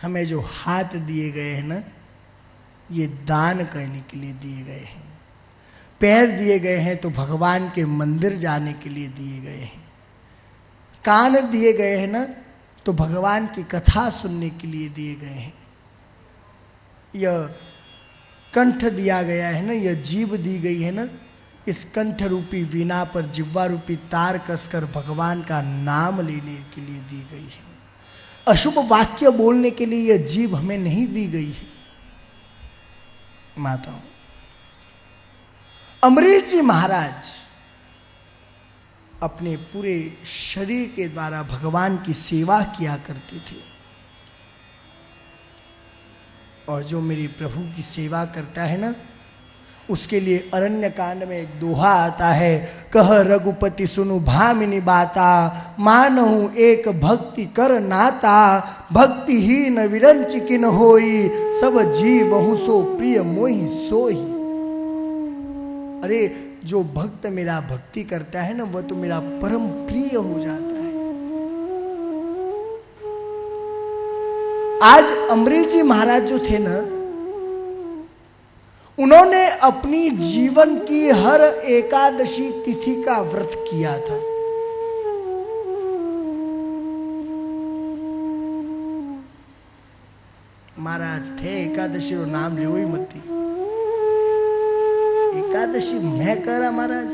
हमें जो हाथ दिए गए हैं ना, ये दान करने के लिए दिए गए हैं। पैर दिए गए हैं तो भगवान के मंदिर जाने के लिए दिए गए हैं। कान दिए गए हैं ना, तो भगवान की कथा सुनने के लिए दिए गए हैं। यह कंठ दिया गया है ना, यह जीभ दी गई है ना, इस कंठ रूपी वीणा पर जिह्वा रूपी तार कसकर भगवान का नाम लेने के लिए दी गई है। अशुभ वाक्य बोलने के लिए यह जीभ हमें नहीं दी गई है। माताओं, अमरीश जी महाराज अपने पूरे शरीर के द्वारा भगवान की सेवा किया करते थे। और जो मेरे प्रभु की सेवा करता है ना, उसके लिए अरण्य कांड में एक दोहा आता है, कह रघुपति सुनु भामिनी बाता, मानहु एक भक्ति कर नाता, भक्तिहीन विरंच किन होई, सब जीवहु सो प्रिय मोहि सोई। अरे जो भक्त मेरा भक्ति करता है ना, वह तो मेरा परम प्रिय हो जाता है। आज अमरीश जी महाराज जो थे ना, उन्होंने अपनी जीवन की हर एकादशी तिथि का व्रत किया था। महाराज थे एकादशी और नाम ले ही मत। एकादशी मैं कह रहा महाराज,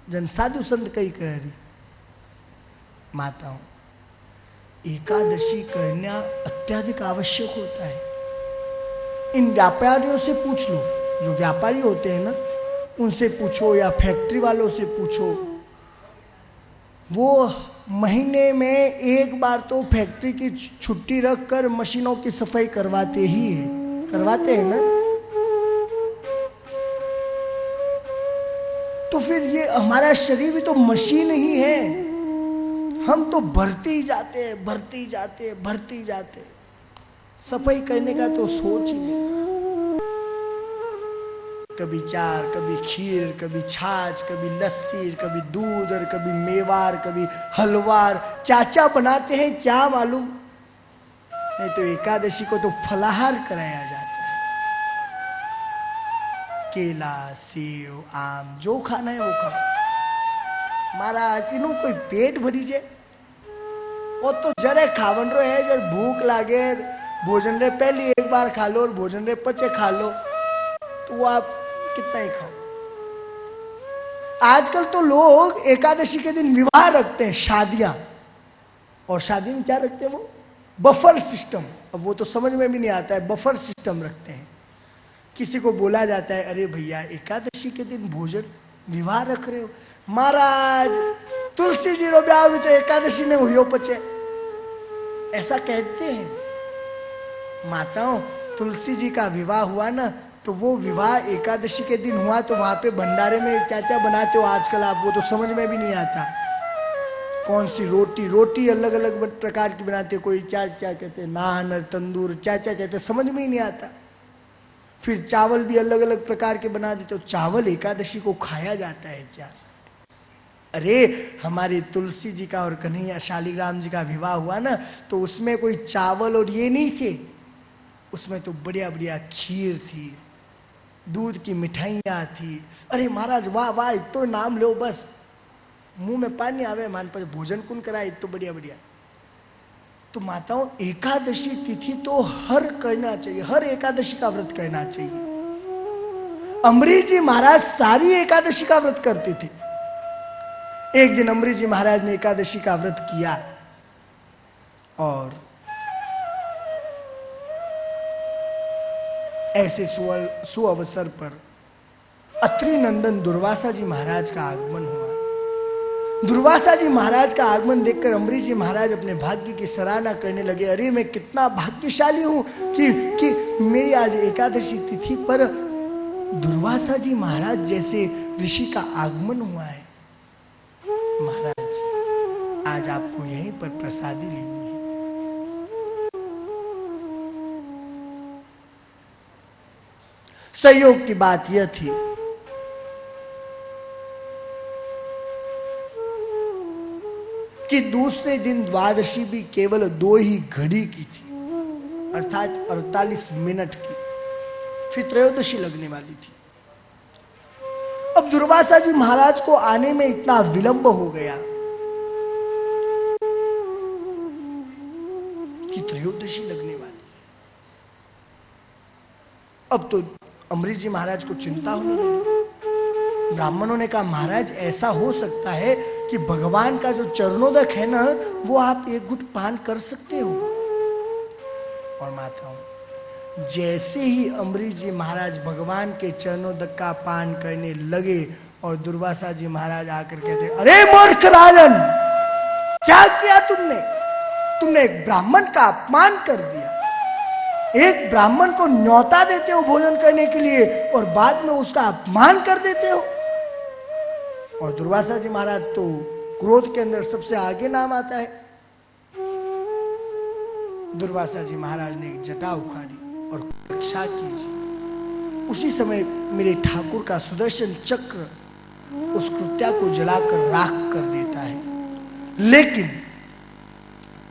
जन साधु संत कई कह रही। माताओं, एकादशी करना अत्यधिक आवश्यक होता है। इन व्यापारियों से पूछ लो, जो व्यापारी होते हैं ना, उनसे पूछो या फैक्ट्री वालों से पूछो, वो महीने में एक बार तो फैक्ट्री की छुट्टी रखकर मशीनों की सफाई करवाते ही है, करवाते हैं ना। तो फिर ये हमारा शरीर भी तो मशीन ही है, हम तो भरते ही जाते हैं, भरते ही जाते हैं, भरते ही जाते हैं। सफाई करने का तो सोच ही नहीं। कभी चार, कभी खीर, कभी छाछ, कभी लस्सी, कभी दूध और कभी मेवार, कभी हलवार, क्या क्या बनाते हैं क्या मालूम। नहीं तो एकादशी को तो फलाहार कराया जाता है। केला, सेव, आम, जो खाना है वो खाओ। महाराज इन्हों कोई पेट भरी जाए, वो तो जरे खावन रो है, जर भूख लागे भोजन रे पहली एक बार खा लो और भोजन रे पचे खा लो, तो वो आप कितना ही खाओ। आजकल तो लोग एकादशी के दिन विवाह रखते हैं, शादियां, और शादी में क्या रखते हैं वो बफर सिस्टम। अब वो तो समझ में भी नहीं आता है, बफर सिस्टम रखते हैं। किसी को बोला जाता है, अरे भैया एकादशी के दिन भोजन विवाह रख रहे हो। महाराज तुलसी जी रो ब्याह भी तो एकादशी ने हुई पचे, ऐसा कहते हैं। माताओं, तुलसी जी का विवाह हुआ ना, तो वो विवाह एकादशी के दिन हुआ, तो वहां पे भंडारे में क्या क्या बनाते हो आजकल आप, वो तो समझ में भी नहीं आता। कौन सी रोटी, रोटी अलग अलग प्रकार की बनाते, कोई क्या क्या कहते हैं, नान, तंदूर, क्या क्या कहते, समझ में ही नहीं आता। फिर चावल भी अलग अलग प्रकार के बना देते हो। चावल एकादशी को खाया जाता है क्या? अरे हमारी तुलसी जी का और कन्हैया शालिग्राम जी का विवाह हुआ ना, तो उसमें कोई चावल और ये नहीं थे, उसमें तो बढ़िया बढ़िया खीर थी, दूध की मिठाइयाँ थी। अरे महाराज वाह वाह, तो नाम लो बस मुंह में पानी आवे, मान पर भोजन कौन कराए, तो बढ़िया बढ़िया। तो माताओं, एकादशी तिथि तो हर करना चाहिए, हर एकादशी का व्रत करना चाहिए। अमरीश जी महाराज सारी एकादशी का व्रत करते थे। एक दिन अमरीश जी महाराज ने एकादशी का व्रत किया और ऐसे सुअवसर पर अत्रि नंदन दुर्वासा जी महाराज का आगमन हुआ। दुर्वासा जी महाराज का आगमन देखकर अमरीश जी महाराज अपने भाग्य की सराहना करने लगे। अरे मैं कितना भाग्यशाली हूं कि मेरी आज एकादशी तिथि पर दुर्वासा जी महाराज जैसे ऋषि का आगमन हुआ है। महाराज आज आपको यहीं पर प्रसादी लेनी है। संयोग की बात यह थी कि दूसरे दिन द्वादशी भी केवल 2 ही घड़ी की थी। अर्थात 48 मिनट की। फिर त्रयोदशी लगने वाली थी। अब दुर्वासा जी महाराज को आने में इतना विलंब हो गया कि त्रयोदशी लगने वाली है। अब तो अम्बरीश जी महाराज को चिंता होने लगी। ब्राह्मणों ने कहा, महाराज ऐसा हो सकता है कि भगवान का जो चरणोदक है ना, वो आप एक घुट पान कर सकते हो। और माताओं, जैसे ही अम्बरीश जी महाराज भगवान के चरणोदक का पान करने लगे और दुर्वासा जी महाराज आकर कहते, अरे मूर्ख राजन, क्या किया तुमने? तुमने एक ब्राह्मण का अपमान कर दिया। एक ब्राह्मण को न्योता देते हो भोजन करने के लिए और बाद में उसका अपमान कर देते हो। और दुर्वासा जी महाराज तो क्रोध के अंदर सबसे आगे नाम आता है। दुर्वासा जी महाराज ने एक जटा उखाड़ी और रक्षा कीजिए। उसी समय मेरे ठाकुर का सुदर्शन चक्र उस कृत्या को जलाकर राख कर देता है। लेकिन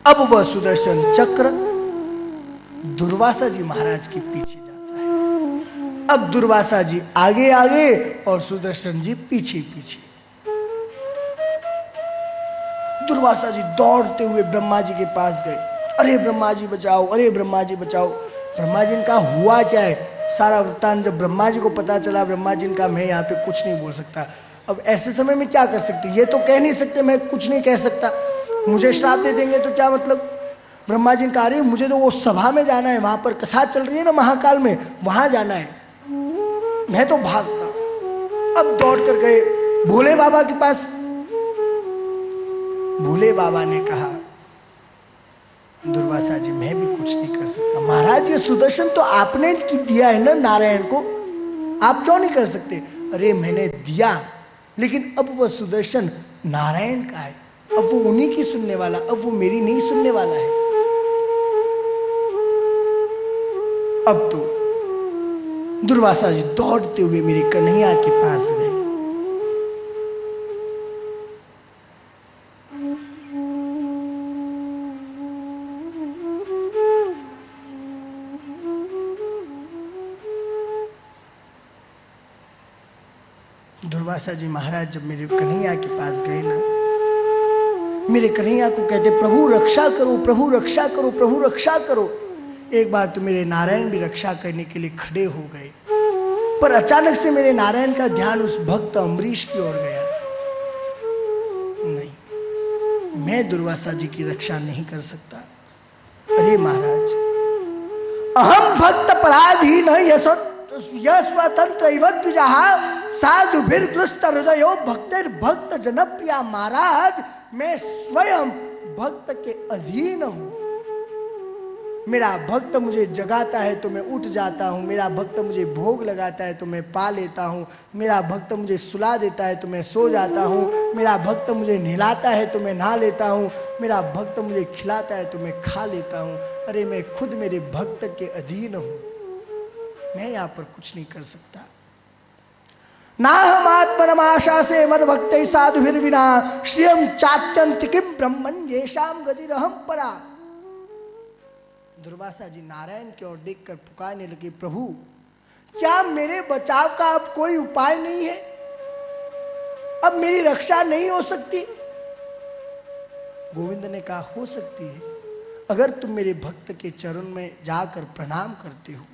अब वह सुदर्शन चक्र दुर्वासा जी महाराज के पीछे जाता है। अब दुर्वासा जी आगे आगे और सुदर्शन जी पीछे पीछे। दुर्वासा जी दौड़ते हुए ब्रह्मा जी के पास गए। अरे ब्रह्मा जी बचाओ, अरे ब्रह्मा जी बचाओ। ब्रह्मा जी ने कहा, हुआ क्या है? सारा वृत्तांत जब ब्रह्मा जी को पता चला, ब्रह्मा जी ने कहा, मैं यहाँ पे कुछ नहीं बोल सकता। अब ऐसे समय में क्या कर सकते? ये तो कह नहीं सकते मैं कुछ नहीं कह सकता, मुझे श्राप दे देंगे तो क्या मतलब। ब्रह्मा जी ने कहा, अरे मुझे तो वो सभा में जाना है, वहां पर कथा चल रही है ना महाकाल में, वहां जाना है, मैं तो भागता। अब दौड़ कर गए भोले बाबा के पास। भोले बाबा ने कहा, दुर्वासा जी मैं भी कुछ नहीं कर सकता। महाराज ये सुदर्शन तो आपने दिया है ना नारायण को, आप क्यों नहीं कर सकते? अरे मैंने दिया, लेकिन अब वह सुदर्शन नारायण का है, अब वो उन्हीं की सुनने वाला, अब वो मेरी नहीं सुनने वाला है। अब तो दुर्वासा जी दौड़ते हुए मेरे कन्हैया के पास गए। दुर्वासा जी महाराज जब मेरे कन्हैया के पास गए ना, मेरे कन्हैया को कहते, प्रभु रक्षा करो, प्रभु रक्षा करो, प्रभु रक्षा करो। एक बार तो मेरे नारायण भी रक्षा करने के लिए खड़े हो गए, पर अचानक से मेरे नारायण का ध्यान उस भक्त अम्बरीश की ओर गया। नहीं, मैं दुर्वासा जी की रक्षा नहीं कर सकता। अरे महाराज, अहम भक्त पराधीन स्वतंत्र साधु ग्रस्त हृदयो भक्तिर भक्त जनप्रिया। महाराज, मैं स्वयं भक्त के अधीन हूं। मेरा भक्त मुझे जगाता है तो मैं उठ जाता हूँ, मेरा भक्त मुझे भोग लगाता है तो मैं पा लेता हूँ, मेरा भक्त मुझे सुला देता है तो मैं सो जाता हूँ, मेरा भक्त मुझे नहलाता है तो मैं नहा लेता हूँ, मेरा भक्त मुझे खिलाता है तो मैं खा लेता हूँ। अरे मैं खुद मेरे भक्त के अधीन हूँ, मैं यहाँ पर कुछ नहीं कर सकता। ना हम आत्मनमाशा से मद भक्त साधुभिर्विना श्रियम चात्यंत किम ब्रह्मन येषाम गतिरहम परा। दुर्वासा जी नारायण की ओर देखकर पुकारने लगे, प्रभु क्या मेरे बचाव का अब कोई उपाय नहीं है? अब मेरी रक्षा नहीं हो सकती? गोविंद ने कहा, हो सकती है, अगर तुम मेरे भक्त के चरण में जाकर प्रणाम करते हो।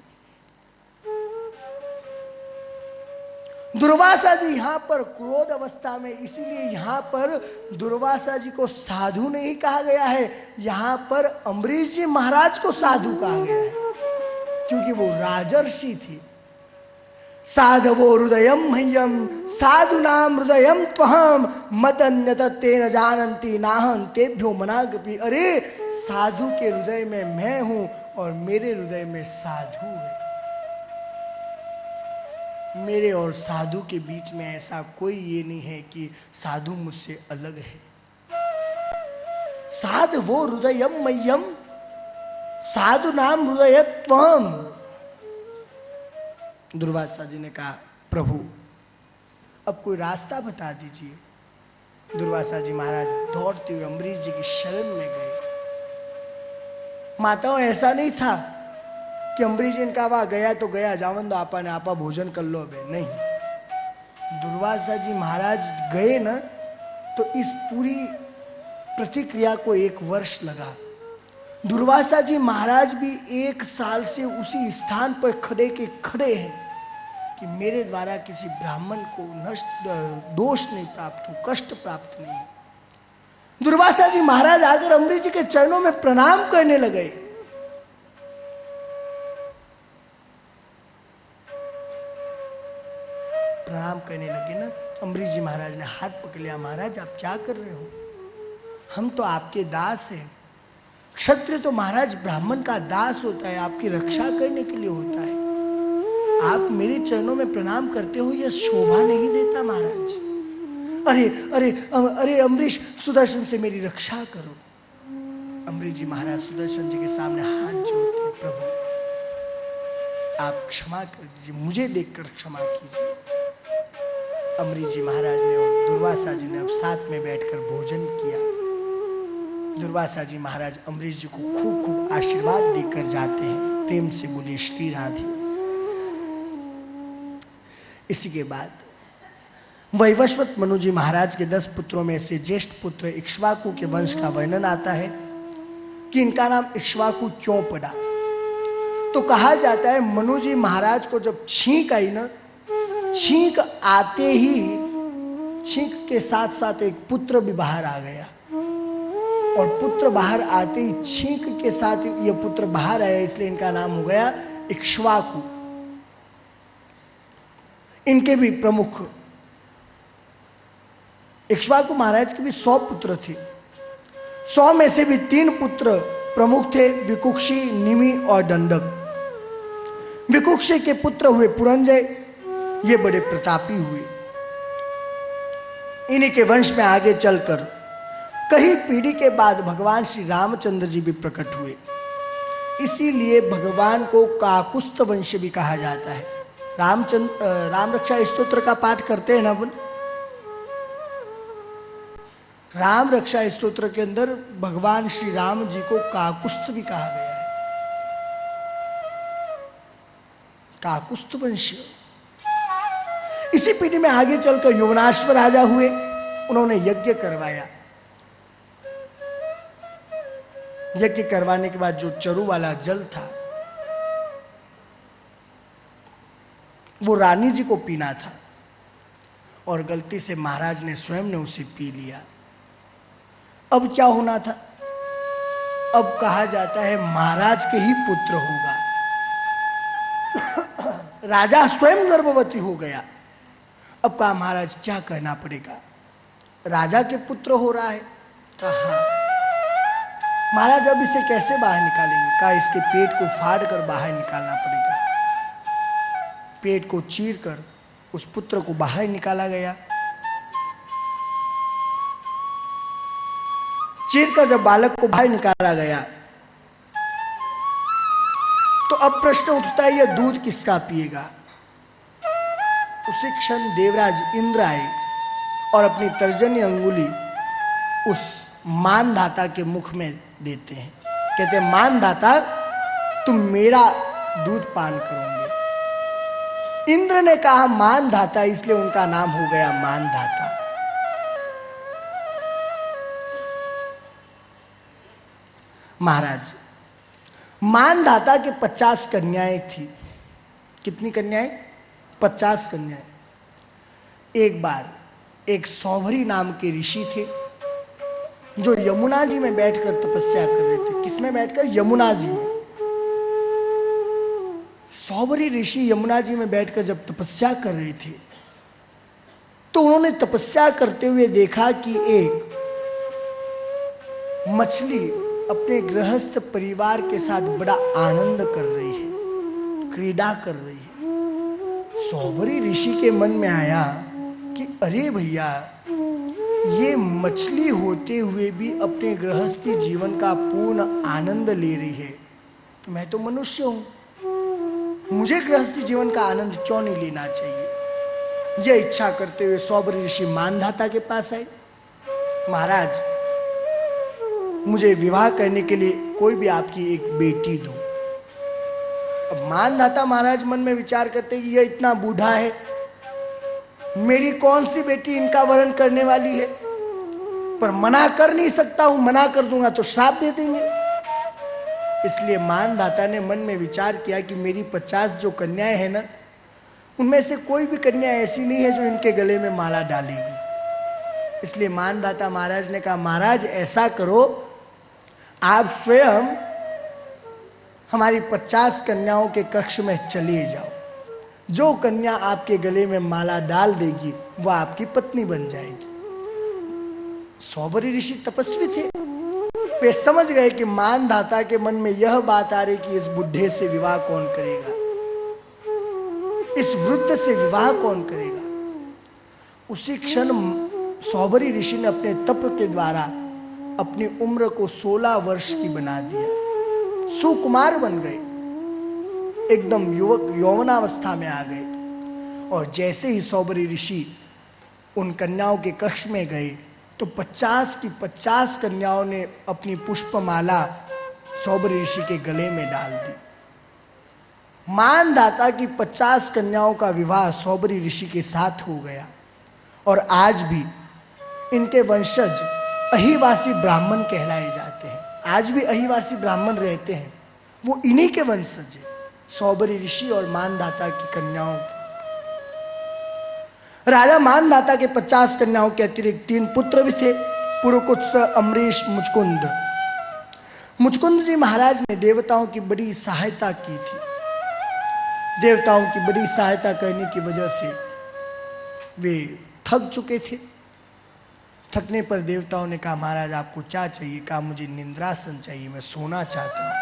दुर्वासा जी यहां पर क्रोध अवस्था में, इसीलिए यहां पर दुर्वासा जी को साधु नहीं कहा गया है, यहां पर अम्बरीश जी महाराज को साधु कहा गया है, क्योंकि वो राजर्षि थे। साधवो हृदयम मह्यम साधु नाम हृदयम त्वहम मदन्यत तेन जानन्ति नाहं तेभ्यो मनागपि। अरे साधु के हृदय में मैं हूं और मेरे हृदय में साधु है। मेरे और साधु के बीच में ऐसा कोई ये नहीं है कि साधु मुझसे अलग है। साधवो हृदयम मह्यम साधु नाम हृदयत्वम। दुर्वासा जी ने कहा, प्रभु अब कोई रास्ता बता दीजिए। दुर्वासा जी महाराज दौड़ते हुए अम्बरीश जी की शरण में गए। माताओं, ऐसा नहीं था कि अम्बरीश जी इनका वहां गया तो गया, जावन दो आपा ने आपा भोजन कर लो अबे, नहीं। दुर्वासा जी महाराज गए ना तो इस पूरी प्रतिक्रिया को 1 वर्ष लगा। दुर्वासा जी महाराज भी 1 साल से उसी स्थान पर खड़े के खड़े हैं कि मेरे द्वारा किसी ब्राह्मण को नष्ट दोष नहीं प्राप्त हो, कष्ट प्राप्त नहीं। दुर्वासा जी महाराज आकर अम्बरीश जी के चरणों में प्रणाम करने लगे। प्रणाम करने लगे ना, अम्बरीश जी महाराज ने हाथ पकड़ लिया। महाराज आप क्या कर रहे हो? हम तो आपके दास हैं। क्षत्रिय तो महाराज ब्राह्मण का दास होता है, आपकी रक्षा करने के लिए होता है। आप मेरे चरणों में प्रणाम करते हो, यह शोभा नहीं देता महाराज। अरे अरे अरे अम्बरीश, सुदर्शन से मेरी रक्षा करो। अम्बरीश जी महाराज सुदर्शन जी के सामने हाथ जोड़ते हैं, प्रभु आप क्षमा कर दीजिए, मुझे देखकर क्षमा कीजिए। अम्बरीश जी महाराज ने और दुर्वासा जी ने अब साथ में बैठकर भोजन किया। दुर्वासा जी महाराज अम्बरीश जी को खूब खूब आशीर्वाद देकर जाते हैं। प्रेम से बोले श्री राधे। इसी के बाद वैवस्वत मनु जी महाराज के 10 पुत्रों में से ज्येष्ठ पुत्र इक्ष्वाकु के वंश का वर्णन आता है कि इनका नाम इक्ष्वाकु क्यों पड़ा। तो कहा जाता है मनु जी महाराज को जब छींक आई ना, छींक आते ही छींक के साथ साथ एक पुत्र भी बाहर आ गया, और पुत्र बाहर आते ही छींक के साथ यह पुत्र बाहर आया, इसलिए इनका नाम हो गया इक्ष्वाकु। इनके भी प्रमुख इक्ष्वाकु महाराज के भी 100 पुत्र थे। 100 में से भी 3 पुत्र प्रमुख थे, विकुक्षी, निमि और दंडक। विकुक्षी के पुत्र हुए पुरंजय, ये बड़े प्रतापी हुए। इन्हीं के वंश में आगे चलकर कई पीढ़ी के बाद भगवान श्री रामचंद्र जी भी प्रकट हुए। इसीलिए भगवान को काकुस्थ वंश भी कहा जाता है। राम रक्षा स्तोत्र का पाठ करते हैं ना अपन। राम रक्षा स्तोत्र के अंदर भगवान श्री राम जी को काकुस्थ भी कहा गया है। काकुस्थ वंश। इसी पीढ़ी में आगे चलकर यवनाश्व राजा हुए। उन्होंने यज्ञ करवाया। यज्ञ करवाने के बाद जो चरु वाला जल था वो रानी जी को पीना था, और गलती से महाराज ने स्वयं ने उसे पी लिया। अब क्या होना था? अब कहा जाता है महाराज के ही पुत्र होगा। राजा स्वयं गर्भवती हो गया। अब कहा महाराज क्या करना पड़ेगा, राजा के पुत्र हो रहा है। कहा हाँ। महाराज अब इसे कैसे बाहर निकालेंगे? कहा इसके पेट को फाड़ कर बाहर निकालना पड़ेगा। पेट को चीर कर उस पुत्र को बाहर निकाला गया। चीर कर जब बालक को बाहर निकाला गया तो अब प्रश्न उठता है, यह दूध किसका पिएगा? उसी क्षण देवराज इंद्र आए और अपनी तर्जनी अंगुली उस मानधाता के मुख में देते हैं। कहते हैं मानधाता तुम मेरा दूध पान करोगे। इंद्र ने कहा मानधाता, इसलिए उनका नाम हो गया मानधाता। महाराज मानधाता के 50 कन्याएं थी। कितनी कन्याएं? 50 कन्याएं। एक बार एक सौभरी नाम के ऋषि थे जो यमुना जी में बैठकर तपस्या कर रहे थे। किसमें बैठकर? यमुना जी में। सौभरी ऋषि यमुना जी में बैठकर जब तपस्या कर रहे थे तो उन्होंने तपस्या करते हुए देखा कि एक मछली अपने गृहस्थ परिवार के साथ बड़ा आनंद कर रही है, क्रीड़ा कर रही है। सौभरी ऋषि के मन में आया कि अरे भैया, ये मछली होते हुए भी अपने गृहस्थी जीवन का पूर्ण आनंद ले रही है, तो मैं तो मनुष्य हूं, मुझे गृहस्थी जीवन का आनंद क्यों नहीं लेना चाहिए? यह इच्छा करते हुए सौभरी ऋषि मानधाता के पास आए। महाराज, मुझे विवाह करने के लिए कोई भी आपकी एक बेटी दो। अब मानधाता महाराज मन में विचार करते कि यह इतना बूढ़ा है, मेरी कौन सी बेटी इनका वरण करने वाली है, पर मना कर नहीं सकता हूं, मना कर दूंगा तो श्राप दे देंगे। इसलिए मानधाता ने मन में विचार किया कि मेरी 50 जो कन्याएं हैं ना, उनमें से कोई भी कन्या ऐसी नहीं है जो इनके गले में माला डालेगी। इसलिए मानधाता महाराज ने कहा, महाराज ऐसा करो, आप स्वयं हमारी 50 कन्याओं के कक्ष में चले जाओ, जो कन्या आपके गले में माला डाल देगी वह आपकी पत्नी बन जाएगी। सौबरी ऋषि तपस्वी थे, वे समझ गए कि मानधाता के मन में यह बात आ रही कि इस बुढ़े से विवाह कौन करेगा, इस वृद्ध से विवाह कौन करेगा। उसी क्षण सौबरी ऋषि ने अपने तप के द्वारा अपनी उम्र को 16 वर्ष की बना दिया, सुकुमार बन गए, एकदम युवक यौवनावस्था में आ गए। और जैसे ही सौबरी ऋषि उन कन्याओं के कक्ष में गए तो 50 की 50 कन्याओं ने अपनी पुष्पमाला सौबरी ऋषि के गले में डाल दी। मानधाता की 50 कन्याओं का विवाह सौबरी ऋषि के साथ हो गया। और आज भी इनके वंशज अहिवासी ब्राह्मण कहलाए जाते हैं। आज भी अहिवासी ब्राह्मण रहते हैं, वो इन्हीं के वंशज है, सौबरी ऋषि और मानधाता की कन्याओं के। राजा मानधाता के 50 कन्याओं के अतिरिक्त 3 पुत्र भी थे, पुरुकुत्स, अमरीश, मुचकुंद। मुचकुंद जी महाराज ने देवताओं की बड़ी सहायता की थी। देवताओं की बड़ी सहायता करने की वजह से वे थक चुके थे। थकने पर देवताओं ने कहा, महाराज आपको क्या चाहिए? कहा, मुझे निंद्रासन चाहिए, मैं सोना चाहता हूं।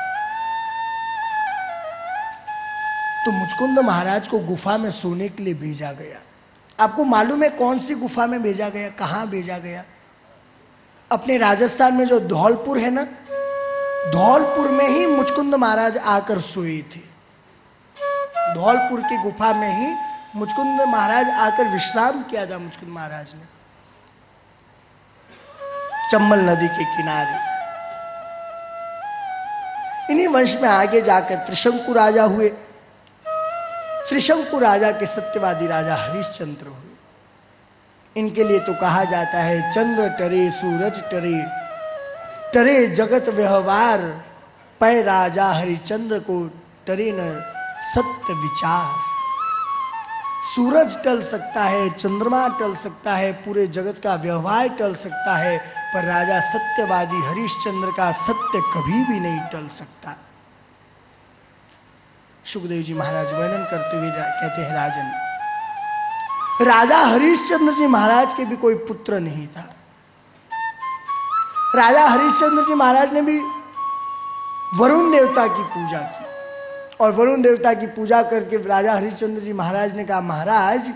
तो मुचकुंद महाराज को गुफा में सोने के लिए भेजा गया। आपको मालूम है कौन सी गुफा में भेजा गया, कहां भेजा गया? अपने राजस्थान में जो धौलपुर है ना, धौलपुर में ही मुचकुंद महाराज आकर सोए थे। धौलपुर की गुफा में ही मुचकुंद महाराज आकर विश्राम किया था। मुचकुंद महाराज ने चंबल नदी के किनारे। इन्हीं वंश में आगे जाकर त्रिशंकु राजा हुए। त्रिशंकु राजा के सत्यवादी राजा हरिश्चंद्र हुए। इनके लिए तो कहा जाता है, चंद्र टरे सूरज टरे, टरे जगत व्यवहार, पै राजा हरिश्चंद्र को टरे न सत्य विचार। सूरज टल सकता है, चंद्रमा टल सकता है, पूरे जगत का व्यवहार टल सकता है, पर राजा सत्यवादी हरिश्चंद्र का सत्य कभी भी नहीं टल सकता। सुखदेव जी महाराज वर्णन करते हुए कहते हैं, राजन, राजा हरिश्चंद्र जी महाराज के भी कोई पुत्र नहीं था। राजा हरिश्चंद्र जी महाराज ने भी वरुण देवता की पूजा की, और वरुण देवता की पूजा करके राजा हरिश्चंद्र जी महाराज ने कहा, महाराज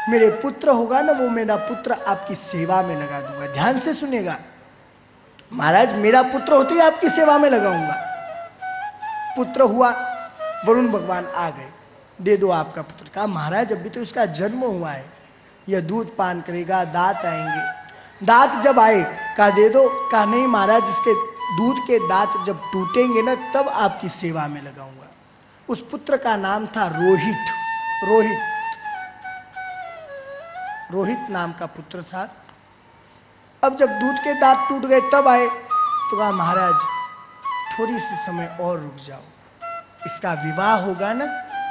मेरे पुत्र होगा ना, वो मेरा पुत्र आपकी सेवा में लगा दूंगा। ध्यान से सुनेगा, महाराज मेरा पुत्र होते ही आपकी सेवा में लगाऊंगा। पुत्र हुआ, वरुण भगवान आ गए, दे दो आपका पुत्र। कहा, महाराज अभी तो इसका जन्म हुआ है, यह दूध पान करेगा, दांत आएंगे। दांत जब आए, कहा दे दो। कहा नहीं महाराज, इसके दूध के दांत जब टूटेंगे ना, तब आपकी सेवा में लगाऊंगा। उस पुत्र का नाम था रोहित। रोहित रोहित नाम का पुत्र था। अब जब दूध के दांत टूट गए तब आए, तो कहा महाराज थोड़ी सी समय और रुक जाओ, इसका विवाह होगा ना,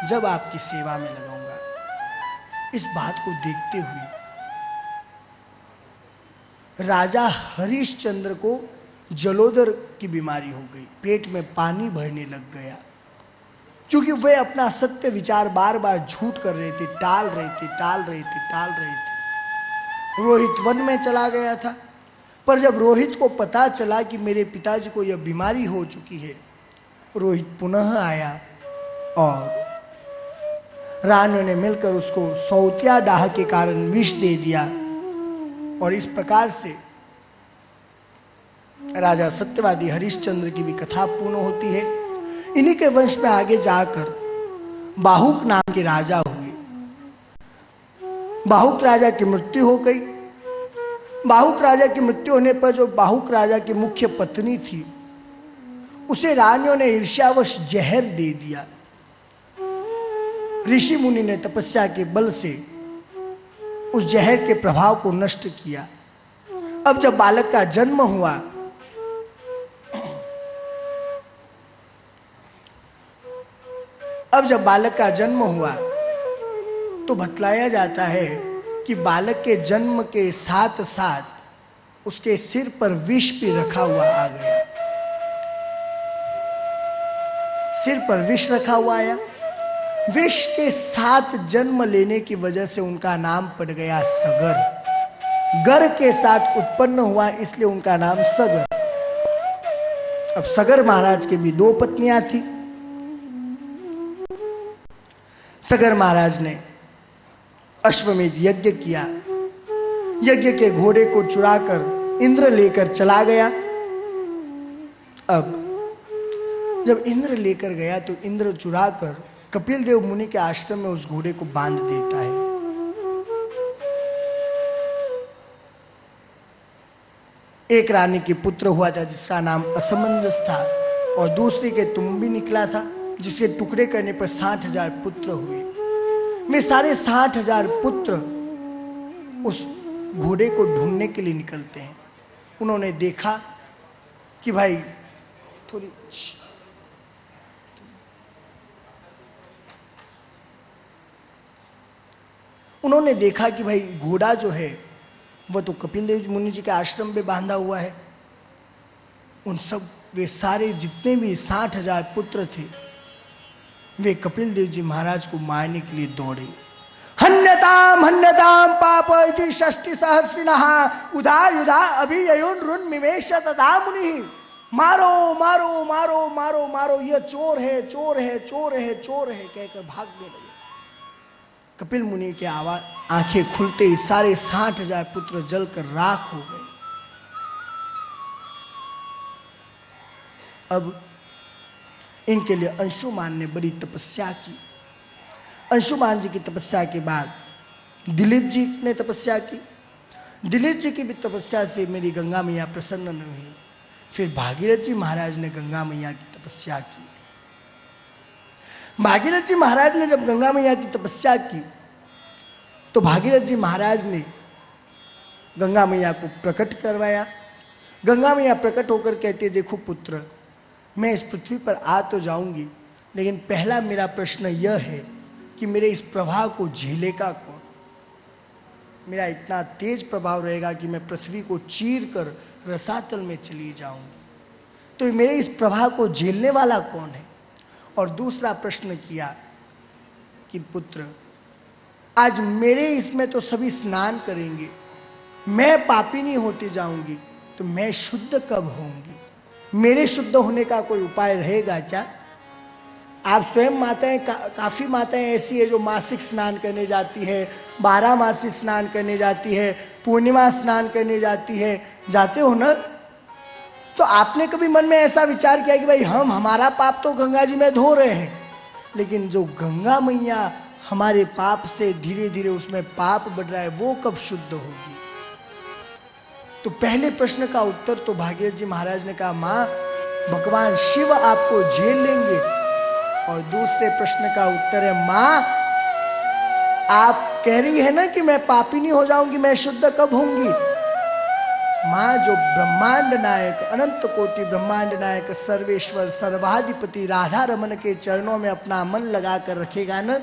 जब आपकी सेवा में लगाऊंगा। इस बात को देखते हुए राजा हरिश्चंद्र को जलोदर की बीमारी हो गई, पेट में पानी भरने लग गया, क्योंकि वे अपना सत्य विचार बार बार झूठ कर रहे थे, टाल रहे थे। रोहित वन में चला गया था, पर जब रोहित को पता चला कि मेरे पिताजी को यह बीमारी हो चुकी है, रोहित पुनः आया और रानियों ने मिलकर उसको सौतिया डाह के कारण विष दे दिया। और इस प्रकार से राजा सत्यवादी हरिश्चंद्र की भी कथा पूर्ण होती है। इन्हीं के वंश में आगे जाकर बाहुक नाम के राजा हुए। बाहुक राजा की मृत्यु हो गई। बाहुक राजा की मृत्यु होने पर जो बाहुक राजा की मुख्य पत्नी थी, उसे रानियों ने ईर्ष्यावश जहर दे दिया। ऋषि मुनि ने तपस्या के बल से उस जहर के प्रभाव को नष्ट किया। अब जब बालक का जन्म हुआ, तो बतलाया जाता है कि बालक के जन्म के साथ साथ उसके सिर पर विष भी रखा हुआ आ गया। सिर पर विष रखा हुआ आया। विष के साथ जन्म लेने की वजह से उनका नाम पड़ गया सगर। गर के साथ उत्पन्न हुआ, इसलिए उनका नाम सगर। अब सगर महाराज के भी 2 पत्नियां थी। सगर महाराज ने अश्वमेध यज्ञ किया। यज्ञ के घोड़े को चुराकर इंद्र लेकर चला गया। अब जब इंद्र लेकर गया तो इंद्र चुराकर कपिल देव मुनि के आश्रम में उस घोड़े को बांध देता है। एक रानी के पुत्र हुआ था जिसका नाम असमंजस था, और दूसरी के तुम्बी निकला था जिसके टुकड़े करने पर 60,000 पुत्र हुए। वे सारे 60,000 पुत्र उस घोड़े को ढूंढने के लिए निकलते हैं। उन्होंने देखा कि भाई थोड़ी उन्होंने देखा कि भाई घोड़ा जो है वह तो कपिल देव मुनि जी के आश्रम में बांधा हुआ है। उन सब वे सारे जितने भी 60,000 पुत्र थे वे कपिल देव जी महाराज को मारने के लिए दौड़े। हन्यताम पाप इति षष्टि सहस्रिणः उदा अभिययुन रुन मिमेश तदा मुनि। मारो मारो मारो मारो मारो, यह चोर है चोर है चोर है चोर है कहकर भागने लगे। कपिल मुनि के आवाज आंखें खुलते ही सारे 60,000 पुत्र जलकर राख हो गए। अब इनके लिए अंशुमान ने बड़ी तपस्या की। अंशुमान जी की तपस्या के बाद दिलीप जी ने तपस्या की। दिलीप जी की भी तपस्या से मेरी गंगा मैया प्रसन्न न हुई। फिर भागीरथ जी महाराज ने गंगा मैया की तपस्या की। भागीरथ जी महाराज ने जब गंगा मैया की तपस्या की तो भागीरथ जी महाराज ने गंगा मैया को प्रकट करवाया। गंगा मैया प्रकट होकर कहते, देखो पुत्र, मैं इस पृथ्वी पर आ तो जाऊंगी, लेकिन पहला मेरा प्रश्न यह है कि मेरे इस प्रभाव को झेलेगा कौन। मेरा इतना तेज प्रभाव रहेगा कि मैं पृथ्वी को चीर कर रसातल में चली जाऊंगी, तो मेरे इस प्रभाव को झेलने वाला कौन है। और दूसरा प्रश्न किया कि पुत्र, आज मेरे इसमें तो सभी स्नान करेंगे, मैं पापिनी होती जाऊंगी, तो मैं शुद्ध कब होंगी। मेरे शुद्ध होने का कोई उपाय रहेगा क्या। आप स्वयं माताएं काफ़ी माताएं ऐसी है जो मासिक स्नान करने जाती है, 12 मासी स्नान करने जाती है, पूर्णिमा स्नान करने जाती है, जाते हो ना। तो आपने कभी मन में ऐसा विचार किया कि भाई हमारा पाप तो गंगा जी में धो रहे हैं, लेकिन जो गंगा मैया हमारे पाप से धीरे धीरे उसमें पाप बढ़ रहा है, वो कब शुद्ध होगी। तो पहले प्रश्न का उत्तर तो भागीरथ जी महाराज ने कहा, माँ भगवान शिव आपको झेल लेंगे। और दूसरे प्रश्न का उत्तर है, माँ आप कह रही है ना कि मैं पापिनी हो जाऊंगी, मैं शुद्ध कब होंगी। माँ जो ब्रह्मांड नायक, अनंत कोटि ब्रह्मांड नायक, सर्वेश्वर सर्वाधिपति राधा रमन के चरणों में अपना मन लगा कर रखेगा ना,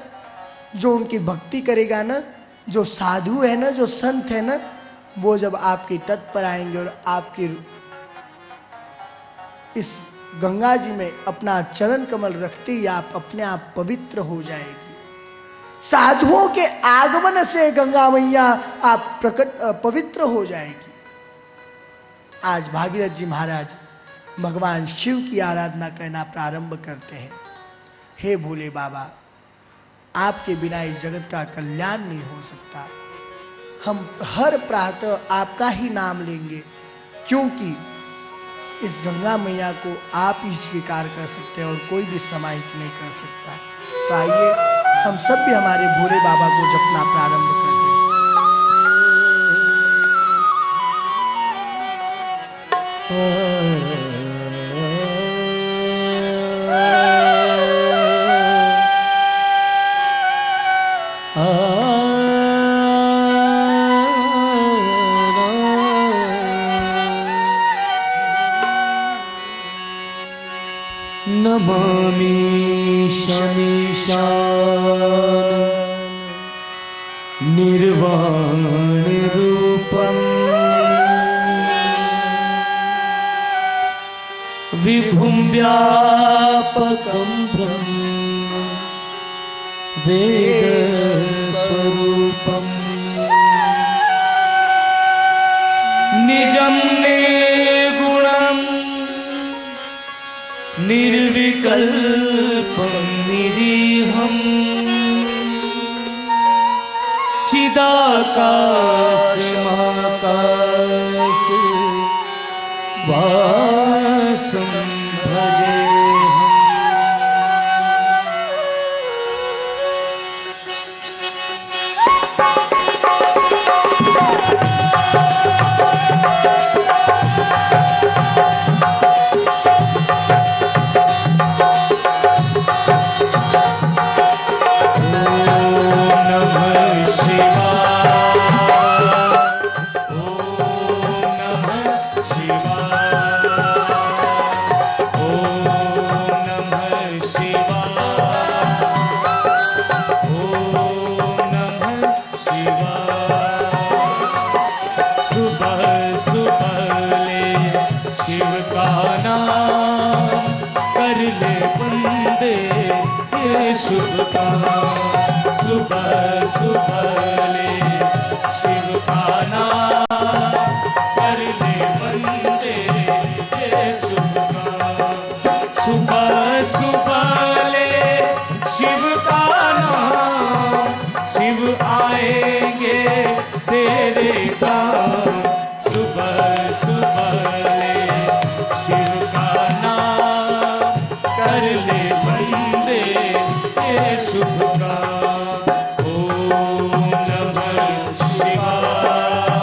जो उनकी भक्ति करेगा ना, जो साधु है ना, जो संत है ना, वो जब आपके तट पर आएंगे और आपकी इस गंगा जी में अपना चरण कमल रखते ही आप अपने आप पवित्र हो जाएगी। साधुओं के आगमन से गंगा मैया आप पवित्र हो जाएगी। आज भागीरथ जी महाराज भगवान शिव की आराधना करना प्रारंभ करते हैं। हे भोले बाबा, आपके बिना इस जगत का कल्याण नहीं हो सकता। हम हर प्रातः आपका ही नाम लेंगे, क्योंकि इस गंगा मैया को आप ही स्वीकार कर सकते हैं और कोई भी समाहित नहीं कर सकता। तो आइए हम सब भी हमारे भोले बाबा को जपना प्रारंभ करते हैं। नमामि शमीशान निर्वाण रूपम् विभुं व्यापकं ब्रह्म वेदस्वरूपम् निजं निर्गुणं निर्विकल्पं निरीहम् चिदाकाशमाकाश वासं भजेऽहम्। शुभ काम सुबह सुबह ले शिव का नाम कर ले बंदे ये शुभ काम सुबह सुबह ले शिव का नाम शिव आएंगे तेरे काम सुबह सुबह ले शिव का नाम कर ले बंदे ये शुभ काम। ओम नमः शिवाय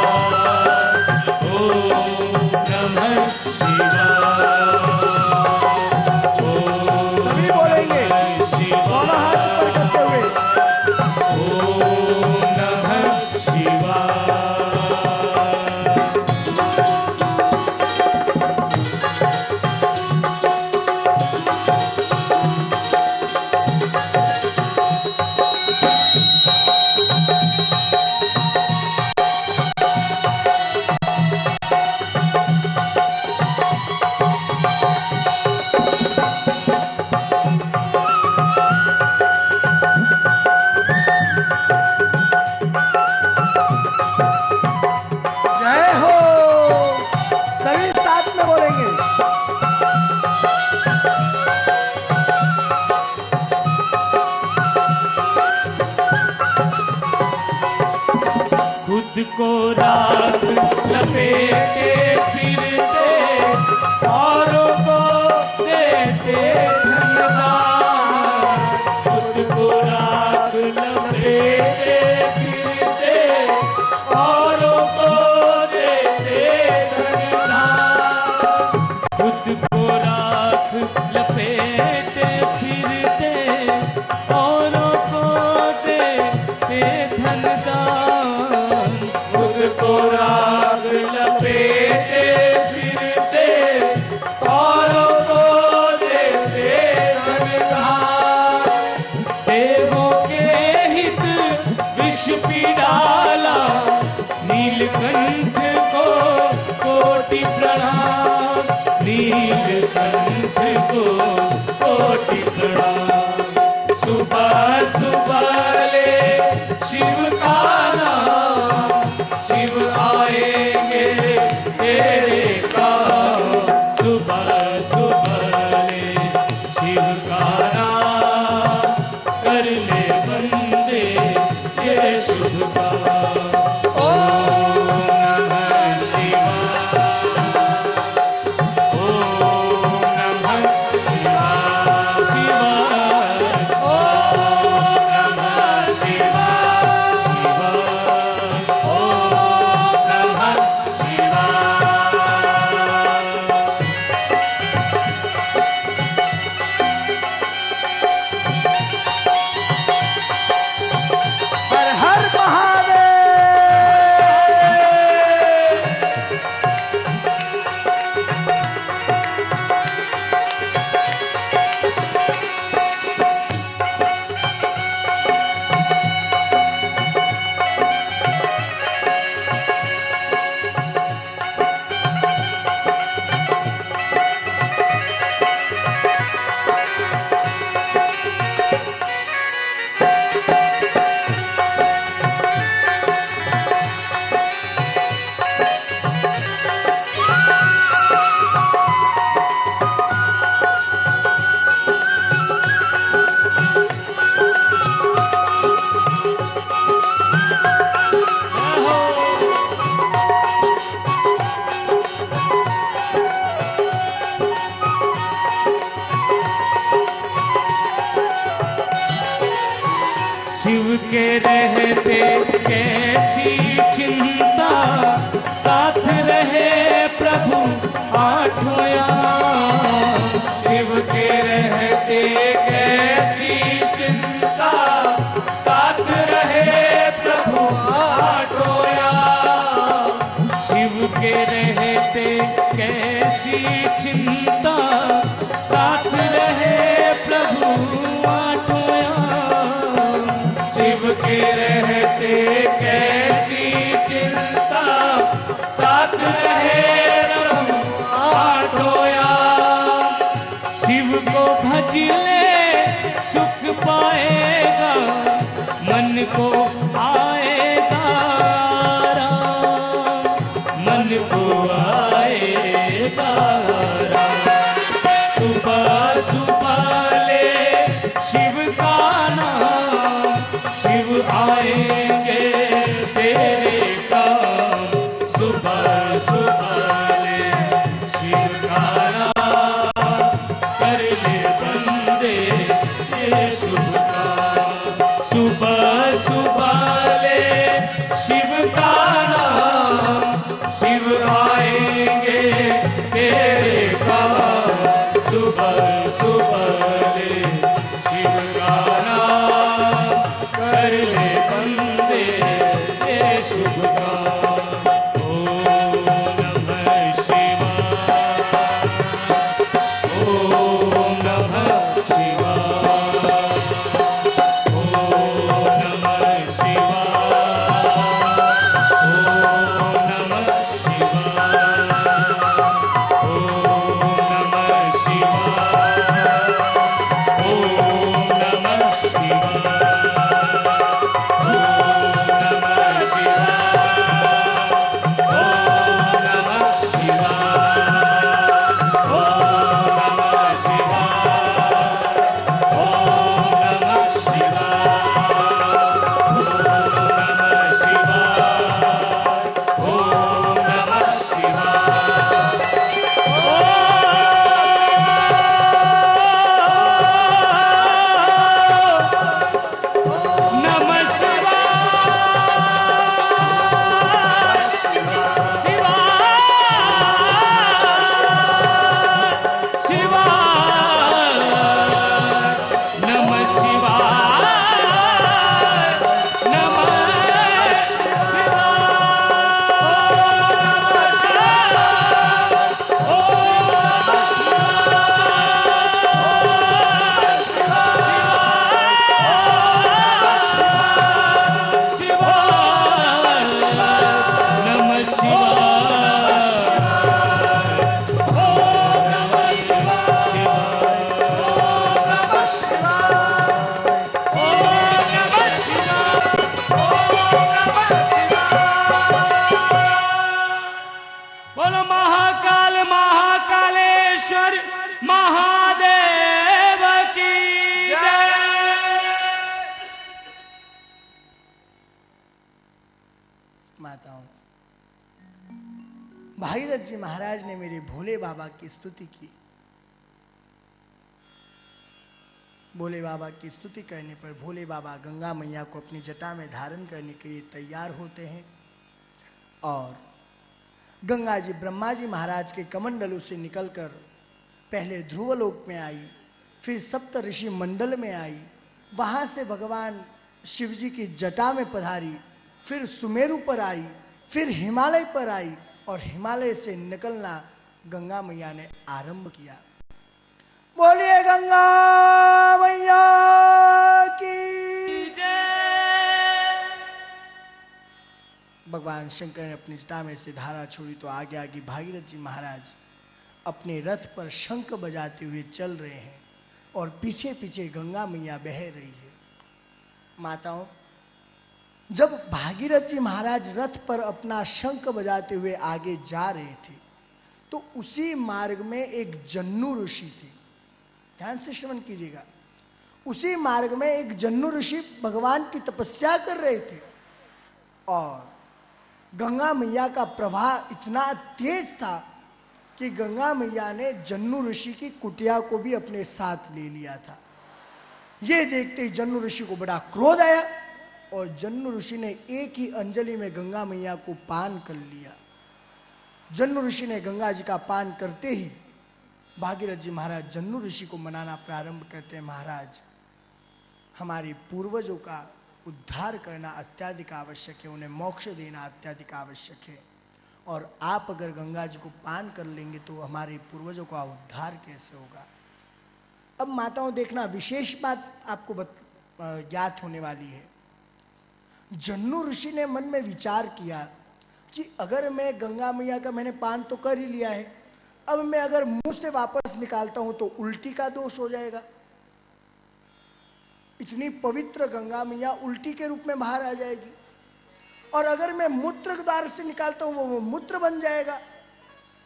ओम नमः शिवाय ओम सभी बोलेंगे दोनों हाथ ऊपर करते हुए ओम नमः शिवाय। जय हो सभी साथ में बोलेंगे खुद को राख लपेटे फिरते औरों को देते धन्यवाद खुद को राख लपेटे फिरते औरों को देते धन्यवाद खुद को राख लपेटे फिरते औरों को देते धनदान खुद को राग लपेटे फिरते औरों को देते धनदान देवों के हित विष पी डाला नीलकंठ को कोटि प्रणाम नीलकंठ को कोटि प्रणाम सुबह सुबह ले शिव का नाम शिव आएंगे तेरे काम सुबह सुबह ले शिव का नाम कर ले बंदे ये शुभ काम। ओम नमः शिवाय ओम नमः शिवाय शिव के रहते कैसी चिंता, साथ रहे प्रभु आठों याम। शिव के रहते कैसी चिंता, साथ रहे प्रभु आठों याम। शिव के रहते कैसी चिंता, साथ रहे प्रभु आठों याम। शिव के रहते कैसी चिंता, साथ रहे प्रभु आठों याम। शिव को भज ले सुख पाएगा, मन को आएगा आराम, मन को आएगा आराम। सुबह सुबह ले शिव का नाम, शिव आएंगे तेरे काम। सुबह सुबह ले शिव का नाम, कर ले बंदे ये शुभ काम। सुबह सुबह ले शिव का नाम, शिव आएंगे तेरे काम। सुबह सुबह ले शिव का नाम, कर ले बंदे ये शुभ काम। ओम नमः शिवाय, ओम नमः शिवाय, ओम नमः शिवाय, ओम नमः शिवाय, ओम नमः शिवाय, ओम नमः शिवाय, महादेव की जय। माताओं, भागीरथ जी महाराज ने मेरे भोले बाबा की स्तुति की। भोले बाबा की स्तुति करने पर भोले बाबा गंगा मैया को अपनी जटा में धारण करने के लिए तैयार होते हैं और गंगा जी ब्रह्मा जी महाराज के कमंडलों से निकलकर पहले ध्रुवलोक में आई, फिर सप्त ऋषि मंडल में आई, वहाँ से भगवान शिव जी की जटा में पधारी, फिर सुमेरु पर आई, फिर हिमालय पर आई और हिमालय से निकलना गंगा मैया ने आरंभ किया। बोलिए गंगा मैया की जय। भगवान शंकर ने अपनी जटा में से धारा छोड़ी तो आगे आगे भागीरथ जी महाराज अपने रथ पर शंख बजाते हुए चल रहे हैं और पीछे पीछे गंगा मैया बह रही है। माताओं, जब भागीरथ जी महाराज रथ पर अपना शंख बजाते हुए आगे जा रहे थे तो उसी मार्ग में एक जन्नू ऋषि थे। ध्यान से श्रवण कीजिएगा। उसी मार्ग में एक जन्नू ऋषि भगवान की तपस्या कर रहे थे और गंगा मैया का प्रवाह इतना तेज था कि गंगा मैया ने जन्नू ऋषि की कुटिया को भी अपने साथ ले लिया था। यह देखते ही जन्नू ऋषि को बड़ा क्रोध आया और जन्नू ऋषि ने एक ही अंजलि में गंगा मैया को पान कर लिया। जन्नू ऋषि ने गंगा जी का पान करते ही भागीरथ जी महाराज जन्नू ऋषि को मनाना प्रारंभ करते हैं, महाराज हमारे पूर्वजों का उद्धार करना अत्याधिक आवश्यक है, उन्हें मोक्ष देना अत्याधिक आवश्यक है, और आप अगर गंगा जी को पान कर लेंगे तो हमारे पूर्वजों का उद्धार कैसे होगा। अब माताओं देखना, विशेष बात आपको ज्ञात होने वाली है। जन्नू ऋषि ने मन में विचार किया कि अगर मैं गंगा मैया का मैंने पान तो कर ही लिया है, अब मैं अगर मुंह से वापस निकालता हूं तो उल्टी का दोष हो जाएगा। इतनी पवित्र गंगा मैया उल्टी के रूप में बाहर आ जाएगी, और अगर मैं मूत्र द्वार से निकालता हूं वो मूत्र बन जाएगा,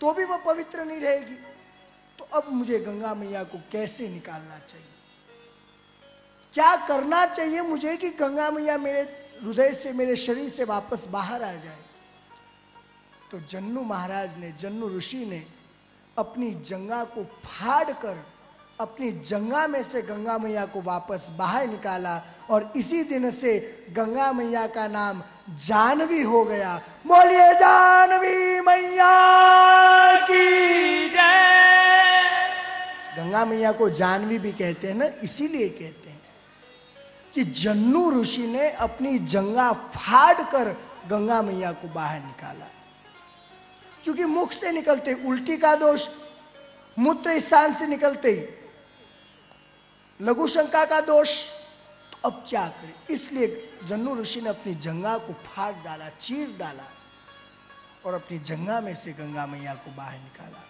तो भी वो पवित्र नहीं रहेगी। तो अब मुझे गंगा मैया को कैसे निकालना चाहिए, क्या करना चाहिए मुझे कि गंगा मैया मेरे हृदय से, मेरे शरीर से वापस बाहर आ जाए। तो जन्नू महाराज ने, जन्नू ऋषि ने अपनी जंगा को फाड़ कर अपनी जंगा में से गंगा मैया को वापस बाहर निकाला, और इसी दिन से गंगा मैया का नाम जानवी हो गया। बोलिए जानवी मैया की जय। गंगा मैया को जानवी भी कहते हैं ना, इसीलिए कहते हैं कि जन्नू ऋषि ने अपनी जंगा फाड़ कर गंगा मैया को बाहर निकाला, क्योंकि मुख से निकलते उल्टी का दोष, मूत्र स्थान से निकलते ही लघु शंका का दोष, तो अब क्या करें। इसलिए जन्नू ऋषि ने अपनी जंगा को फाड़ डाला, चीर डाला, और अपनी जंगा में से गंगा मैया को बाहर निकाला।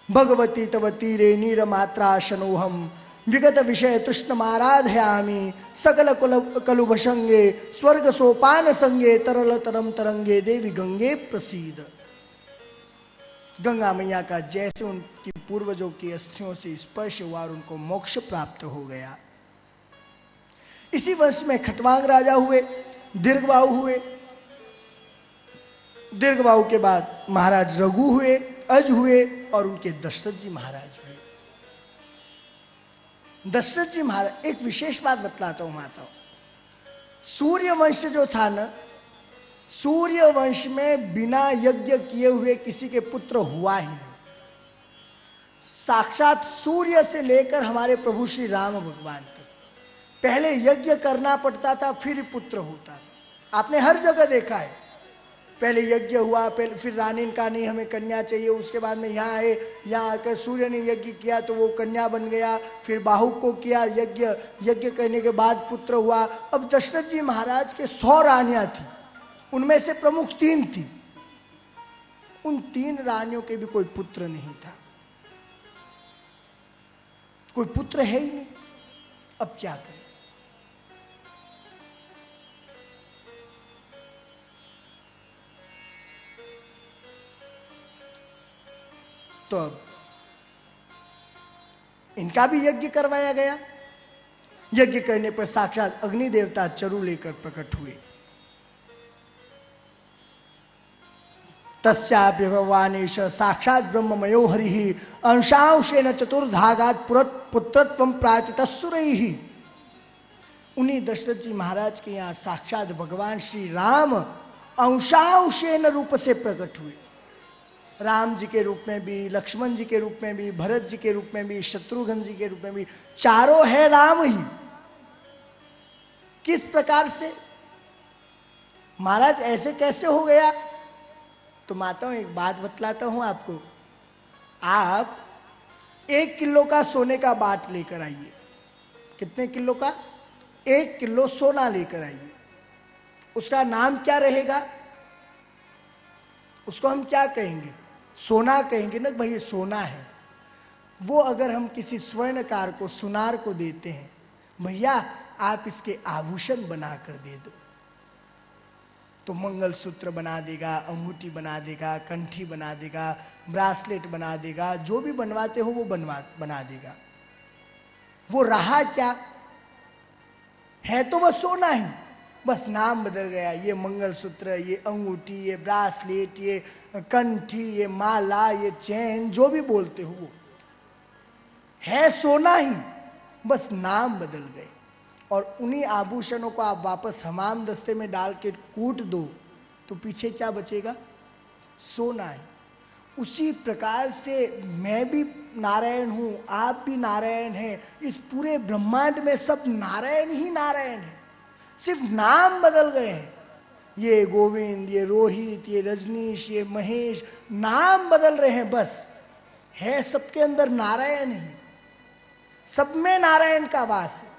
भगवती तव तीरे नीर मात्रा शनोहम विगत विषय तुष्ण आराधयामी सकल कलुभ संगे स्वर्ग सोपान संगे तरल तरम तरंगे देवी गंगे प्रसीद। गंगा मैया का जैसे उनकी पूर्वजों की अस्थियों से स्पर्श हुआ और उनको मोक्ष प्राप्त हो गया। इसी वर्ष में खटवांग राजा हुए, दीर्घबाहु हुए, दीर्घबाहु के बाद महाराज रघु हुए, अज हुए, और उनके दशरथ जी महाराज हुए। दशरथ जी महाराज, एक विशेष बात बतलाता हूं माताओं, सूर्य वंश जो था ना, सूर्य वंश में बिना यज्ञ किए हुए किसी के पुत्र हुआ ही नहीं। साक्षात सूर्य से लेकर हमारे प्रभु श्री राम भगवान तक पहले यज्ञ करना पड़ता था, फिर पुत्र होता था। आपने हर जगह देखा है, पहले यज्ञ हुआ, पहले फिर रानी का नहीं हमें कन्या चाहिए, उसके बाद में यहाँ आए, यहाँ आकर सूर्य ने यज्ञ किया तो वो कन्या बन गया, फिर बाहु को किया यज्ञ, यज्ञ करने के बाद पुत्र हुआ। अब दशरथ जी महाराज के 100 रानियां थी, उनमें से प्रमुख 3 थी, उन 3 रानियों के भी कोई पुत्र नहीं था, कोई पुत्र है ही नहीं। अब क्या करें। तो अब इनका भी यज्ञ करवाया गया। यज्ञ करने पर साक्षात अग्नि देवता चरु लेकर प्रकट हुए। तस्याप्य भगवानेश साक्षात ब्रह्ममयो हरि अंशांशेन चतुर्धागात पुत्रत्वं प्राचितस्सुरैहि। उन्हीं दशरथ जी महाराज के यहाँ साक्षात भगवान श्री राम अंशांशेन रूप से प्रकट हुए। राम जी के रूप में भी, लक्ष्मण जी के रूप में भी, भरत जी के रूप में भी, शत्रुघ्न जी के रूप में भी, चारों है राम ही। किस प्रकार से महाराज ऐसे कैसे हो गया। तो माताओं एक बात बतलाता हूं आपको, आप 1 किलो का सोने का बाट लेकर आइए। कितने किलो का? 1 किलो सोना लेकर आइए। उसका नाम क्या रहेगा? उसको हम क्या कहेंगे? सोना कहेंगे ना भाई, ये सोना है। वो अगर हम किसी स्वर्णकार को, सुनार को देते हैं, भैया आप इसके आभूषण बना कर दे दो, तो मंगलसूत्र बना देगा, अंगूठी बना देगा, कंठी बना देगा, ब्रासलेट बना देगा, जो भी बनवाते हो वो बना देगा। वो रहा क्या है, तो वह सोना ही, बस नाम बदल गया। ये मंगलसूत्र, ये अंगूठी, ये ब्रासलेट, ये कंठी, ये माला, ये चैन, जो भी बोलते हो वो है सोना ही, बस नाम बदल गए। और उन्हीं आभूषणों को आप वापस हमाम दस्ते में डाल के कूट दो तो पीछे क्या बचेगा? सोना है। उसी प्रकार से मैं भी नारायण हूं, आप भी नारायण हैं। इस पूरे ब्रह्मांड में सब नारायण ही नारायण है, सिर्फ नाम बदल गए हैं। ये गोविंद, ये रोहित, ये रजनीश, ये महेश, नाम बदल रहे हैं बस। है सबके अंदर नारायण ही, सब में नारायण का वास है।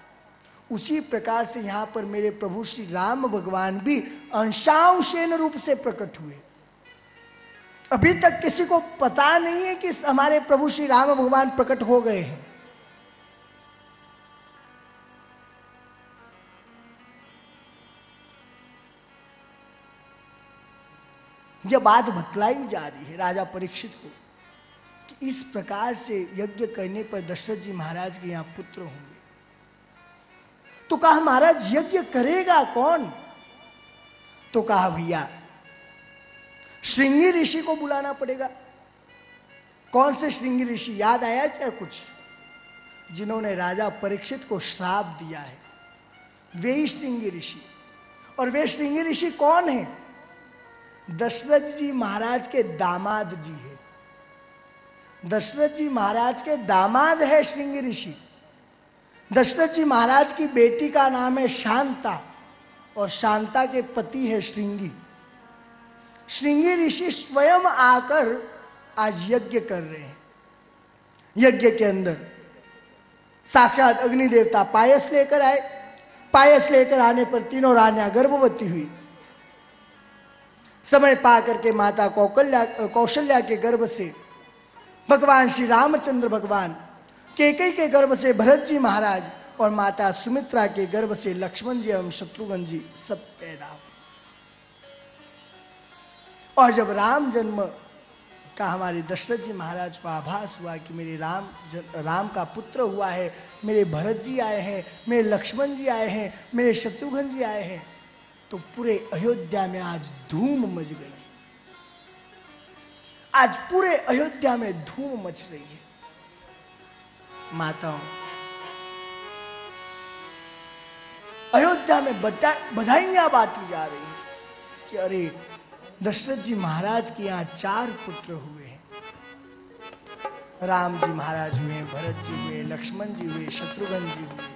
उसी प्रकार से यहां पर मेरे प्रभु श्री राम भगवान भी अंशांशेन रूप से प्रकट हुए। अभी तक किसी को पता नहीं है कि हमारे प्रभु श्री राम भगवान प्रकट हो गए हैं। यह बात बतलाई जा रही है राजा परीक्षित को कि इस प्रकार से यज्ञ करने पर दशरथ जी महाराज के यहां पुत्र होंगे। तो कहा महाराज यज्ञ करेगा कौन? तो कहा भैया श्रृंगी ऋषि को बुलाना पड़ेगा। कौन से श्रृंगी ऋषि? याद आया क्या कुछ? जिन्होंने राजा परीक्षित को श्राप दिया है, वे ही श्रृंगी ऋषि। और वे श्रृंगी ऋषि कौन है? दशरथ जी महाराज के दामाद जी है। दशरथ जी महाराज के दामाद है श्रृंगी ऋषि। दशरथ जी महाराज की बेटी का नाम है शांता और शांता के पति है श्रृंगी। श्रृंगी ऋषि स्वयं आकर आज यज्ञ कर रहे हैं। यज्ञ के अंदर साक्षात अग्नि देवता पायस लेकर आए। पायस लेकर आने पर तीनों रानियां गर्भवती हुई। समय पा करके माता कौशल्या के गर्भ से भगवान श्री रामचंद्र भगवान, कैकेयी के गर्भ से भरत जी महाराज और माता सुमित्रा के गर्भ से लक्ष्मण जी एवं शत्रुघ्न जी सब पैदा हुए। और जब राम जन्म का हमारे दशरथ जी महाराज को आभास हुआ कि मेरे राम का पुत्र हुआ है, मेरे भरत जी आए हैं, मेरे लक्ष्मण जी आए हैं, मेरे शत्रुघ्न जी आए हैं, तो पूरे अयोध्या में आज धूम मच गई। आज पूरे अयोध्या में धूम मच रही है। माताओं, अयोध्या में बधाइयां बांटी जा रही हैं कि अरे दशरथ जी महाराज के यहां 4 पुत्र हुए हैं। राम जी महाराज हुए, भरत जी हुए, लक्ष्मण जी हुए, शत्रुघ्न जी हुए।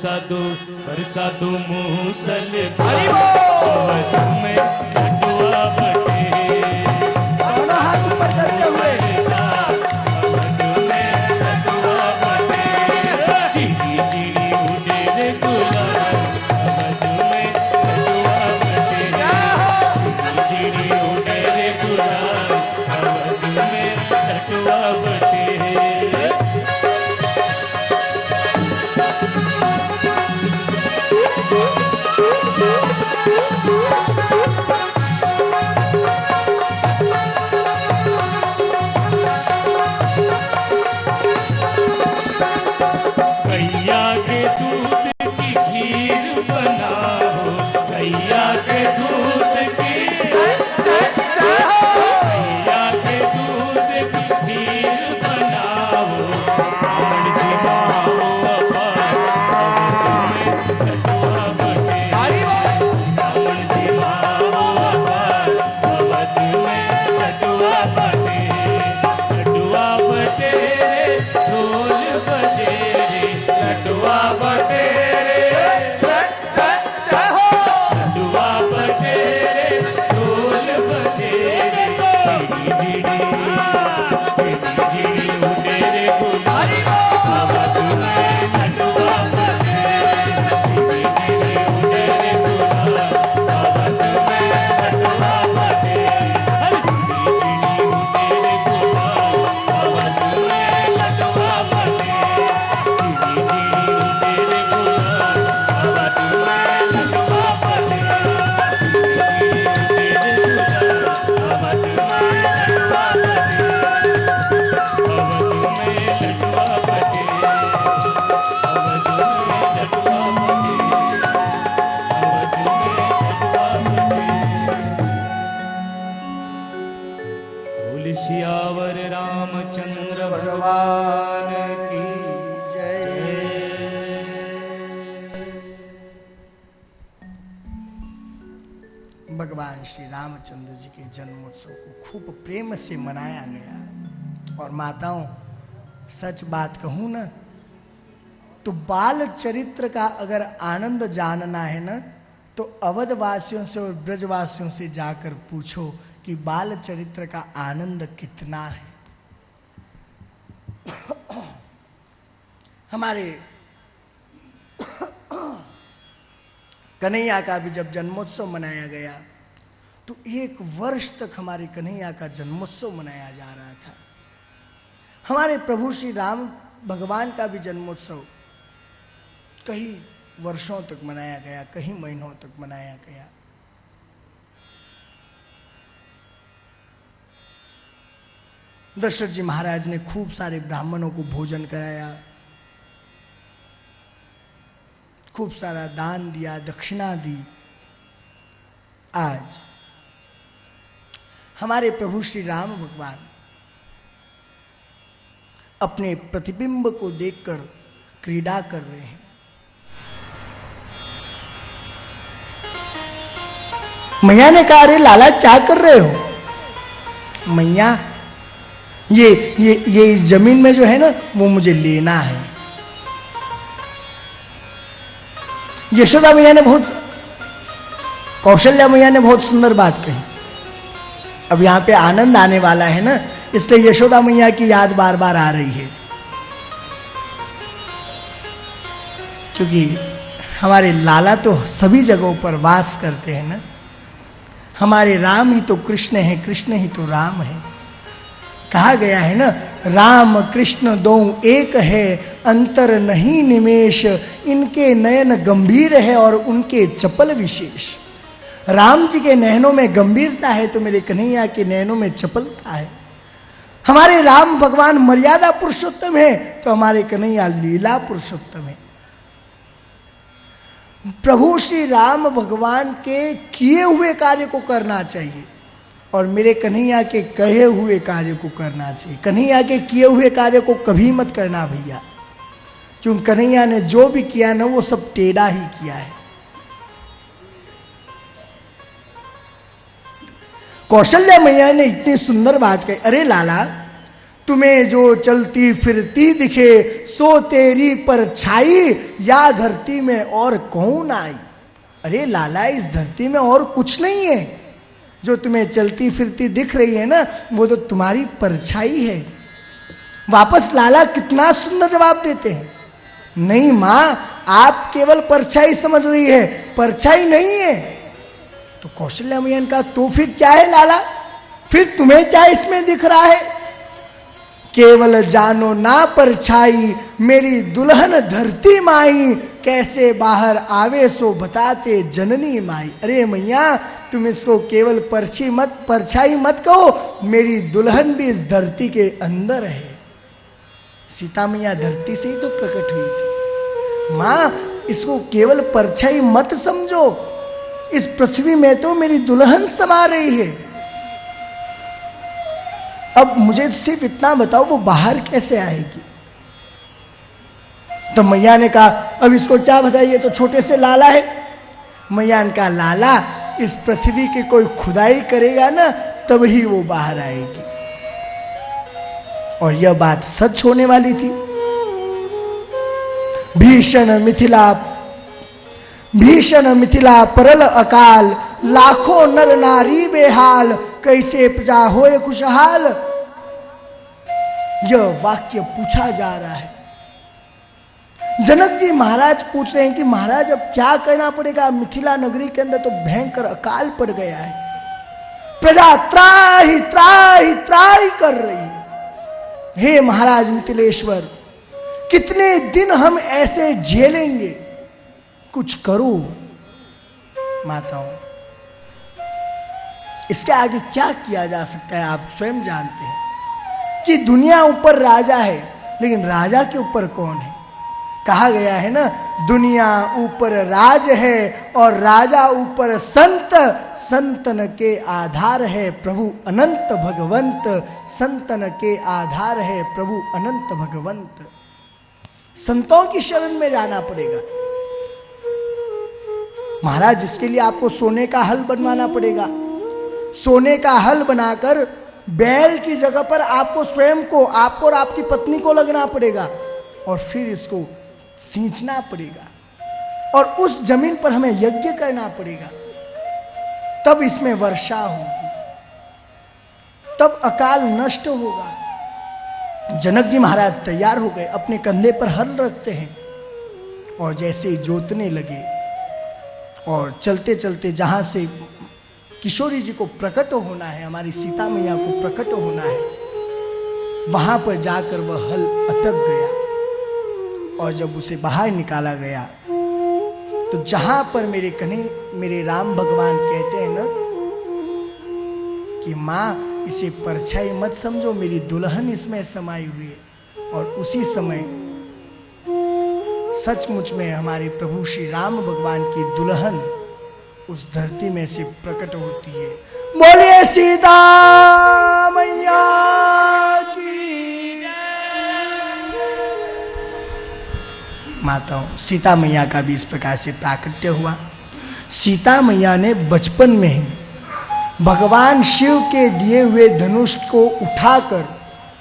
बरसा दो मूसलधार अवध में लडुआ बटे दोनों हाथ ऊपर करते हुए अवध में लडुआ बटे चिड़ी चिड़ी उड़े रे गुलाल अवध में लडुआ बटे चिड़ी उड़े रे गुलाल अवध में लडुआ बटे गैया के दूध की खीर बनाओ गैया के दूध की गैया के दूध की खीर बनाओ रावण जी माओ अवध में लडुआ बटे रावण जी माओ अवध में लडुआ बटे ढोल बजे रे लडुआ बटे लडुआ बटे ढोल बजे रे झिड़ी उड़े रे गुलाल अवध में लडुआ बटे झिड़ी उड़े रे गुलाल अवध में लडुआ बटे झिड़ी उड़े रे गुलाल अवध में लडुआ बटे झिड़ी उड़े रे गुलाल अवध में लडुआ बटे झिड़ी उड़े रे गुलाल अवध में लडुआ बटे अवध में लडुआ बटे अवध में लडुआ बटे अवध में लडुआ बटे बोल सियावर रामचंद्र भगवान की जय। भगवान श्री रामचंद्र जी के जन्मोत्सव को खूब प्रेम से मनाया गया। और माताओं, सच बात कहूं ना तो बाल चरित्र का अगर आनंद जानना है ना तो अवधवासियों से और ब्रजवासियों से जाकर पूछो कि बाल चरित्र का आनंद कितना है। हमारे कन्हैया का भी जब जन्मोत्सव मनाया गया तो 1 वर्ष तक हमारे कन्हैया का जन्मोत्सव मनाया जा रहा था। हमारे प्रभु श्री राम भगवान का भी जन्मोत्सव कई वर्षों तक मनाया गया, कई महीनों तक मनाया गया। दशरथ जी महाराज ने खूब सारे ब्राह्मणों को भोजन कराया, खूब सारा दान दिया, दक्षिणा दी। आज हमारे प्रभु श्री राम भगवान अपने प्रतिबिंब को देखकर क्रीड़ा कर रहे हैं। मैया ने कहा, अरे लाला क्या कर रहे हो? मैया ये इस जमीन में जो है ना वो मुझे लेना है। यशोदा मैया ने कौशल्या मैया ने बहुत सुंदर बात कही। अब यहां पे आनंद आने वाला है ना, इसलिए यशोदा मैया की याद बार बार आ रही है, क्योंकि हमारे लाला तो सभी जगहों पर वास करते हैं ना। हमारे राम ही तो कृष्ण है, कृष्ण ही तो राम है। कहा गया है ना, राम कृष्ण दो एक है, अंतर नहीं निमेश, इनके नयन गंभीर है और उनके चपल विशेष। राम जी के नयनों में गंभीरता है तो मेरे कन्हैया के नयनों में चपलता है। हमारे राम भगवान मर्यादा पुरुषोत्तम है तो हमारे कन्हैया लीला पुरुषोत्तम है। प्रभु श्री राम भगवान के किए हुए कार्य को करना चाहिए और मेरे कन्हैया के कहे हुए कार्य को करना चाहिए। कन्हैया के किए हुए कार्य को कभी मत करना भैया, क्योंकि कन्हैया ने जो भी किया ना वो सब टेढ़ा ही किया है। कौशल्या मैया ने इतनी सुंदर बात कही, अरे लाला तुम्हें जो चलती फिरती दिखे सो तेरी परछाई या धरती में और कौन आई। अरे लाला, इस धरती में और कुछ नहीं है, जो तुम्हें चलती फिरती दिख रही है ना, वो तो तुम्हारी परछाई है। वापस लाला कितना सुंदर जवाब देते हैं, नहीं मां, आप केवल परछाई समझ रही है, परछाई नहीं है। तो कौशल्या मैया ने कहा, तो फिर क्या है लाला, फिर तुम्हें क्या इसमें दिख रहा है। केवल जानो ना परछाई, मेरी दुल्हन धरती माई, कैसे बाहर आवे सो बताते जननी माई। अरे मैया, तुम इसको केवल परछाई मत कहो, मेरी दुल्हन भी इस धरती के अंदर है। सीता मैया धरती से ही तो प्रकट हुई थी। मां, इसको केवल परछाई मत समझो, इस पृथ्वी में तो मेरी दुल्हन समा रही है। अब मुझे सिर्फ इतना बताओ, वो बाहर कैसे आएगी। तो मैया ने कहा, अब इसको क्या बताइए, तो छोटे से लाला है। मैया ने कहा, लाला, इस पृथ्वी की कोई खुदाई करेगा ना, तब ही वो बाहर आएगी। और यह बात सच होने वाली थी। भीषण मिथिला परल अकाल, लाखों नर नारी बेहाल, कैसे प्रजा होए खुशहाल। यह वाक्य पूछा जा रहा है। जनक जी महाराज पूछ रहे हैं कि महाराज अब क्या करना पड़ेगा, मिथिला नगरी के अंदर तो भयंकर अकाल पड़ गया है, प्रजा त्राही त्राही त्राही कर रही है। हे महाराज मिथिलेश्वर, कितने दिन हम ऐसे झेलेंगे, कुछ करो। माताओं, इसके आगे क्या किया जा सकता है, आप स्वयं जानते हैं कि दुनिया ऊपर राजा है, लेकिन राजा के ऊपर कौन है। कहा गया है ना, दुनिया ऊपर राज है और राजा ऊपर संत, संतन के आधार है प्रभु अनंत भगवंत, संतन के आधार है प्रभु अनंत भगवंत। संतों की शरण में जाना पड़ेगा। महाराज, इसके लिए आपको सोने का हल बनवाना पड़ेगा। सोने का हल बनाकर बैल की जगह पर आपको स्वयं को, आपको और आपकी पत्नी को लगना पड़ेगा, और फिर इसको सींचना पड़ेगा, और उस जमीन पर हमें यज्ञ करना पड़ेगा। तब इसमें वर्षा होगी, तब अकाल नष्ट होगा। जनक जी महाराज तैयार हो गए, अपने कंधे पर हल रखते हैं, और जैसे ही जोतने लगे, और चलते चलते जहां से किशोरी जी को प्रकट होना है, हमारी सीता मैया को प्रकट होना है, वहां पर जाकर वह हल अटक गया। और जब उसे बाहर निकाला गया, तो जहां पर मेरे राम भगवान कहते हैं ना कि मां, इसे परछाई मत समझो, मेरी दुल्हन इसमें समाई हुई है। और उसी समय सचमुच में हमारे प्रभु श्री राम भगवान की दुल्हन उस धरती में से प्रकट होती है। बोलिए सीता मैया की। माताओं, सीता मैया का भी इस प्रकार से प्राकट्य हुआ। सीता मैया ने बचपन में ही भगवान शिव के दिए हुए धनुष को उठाकर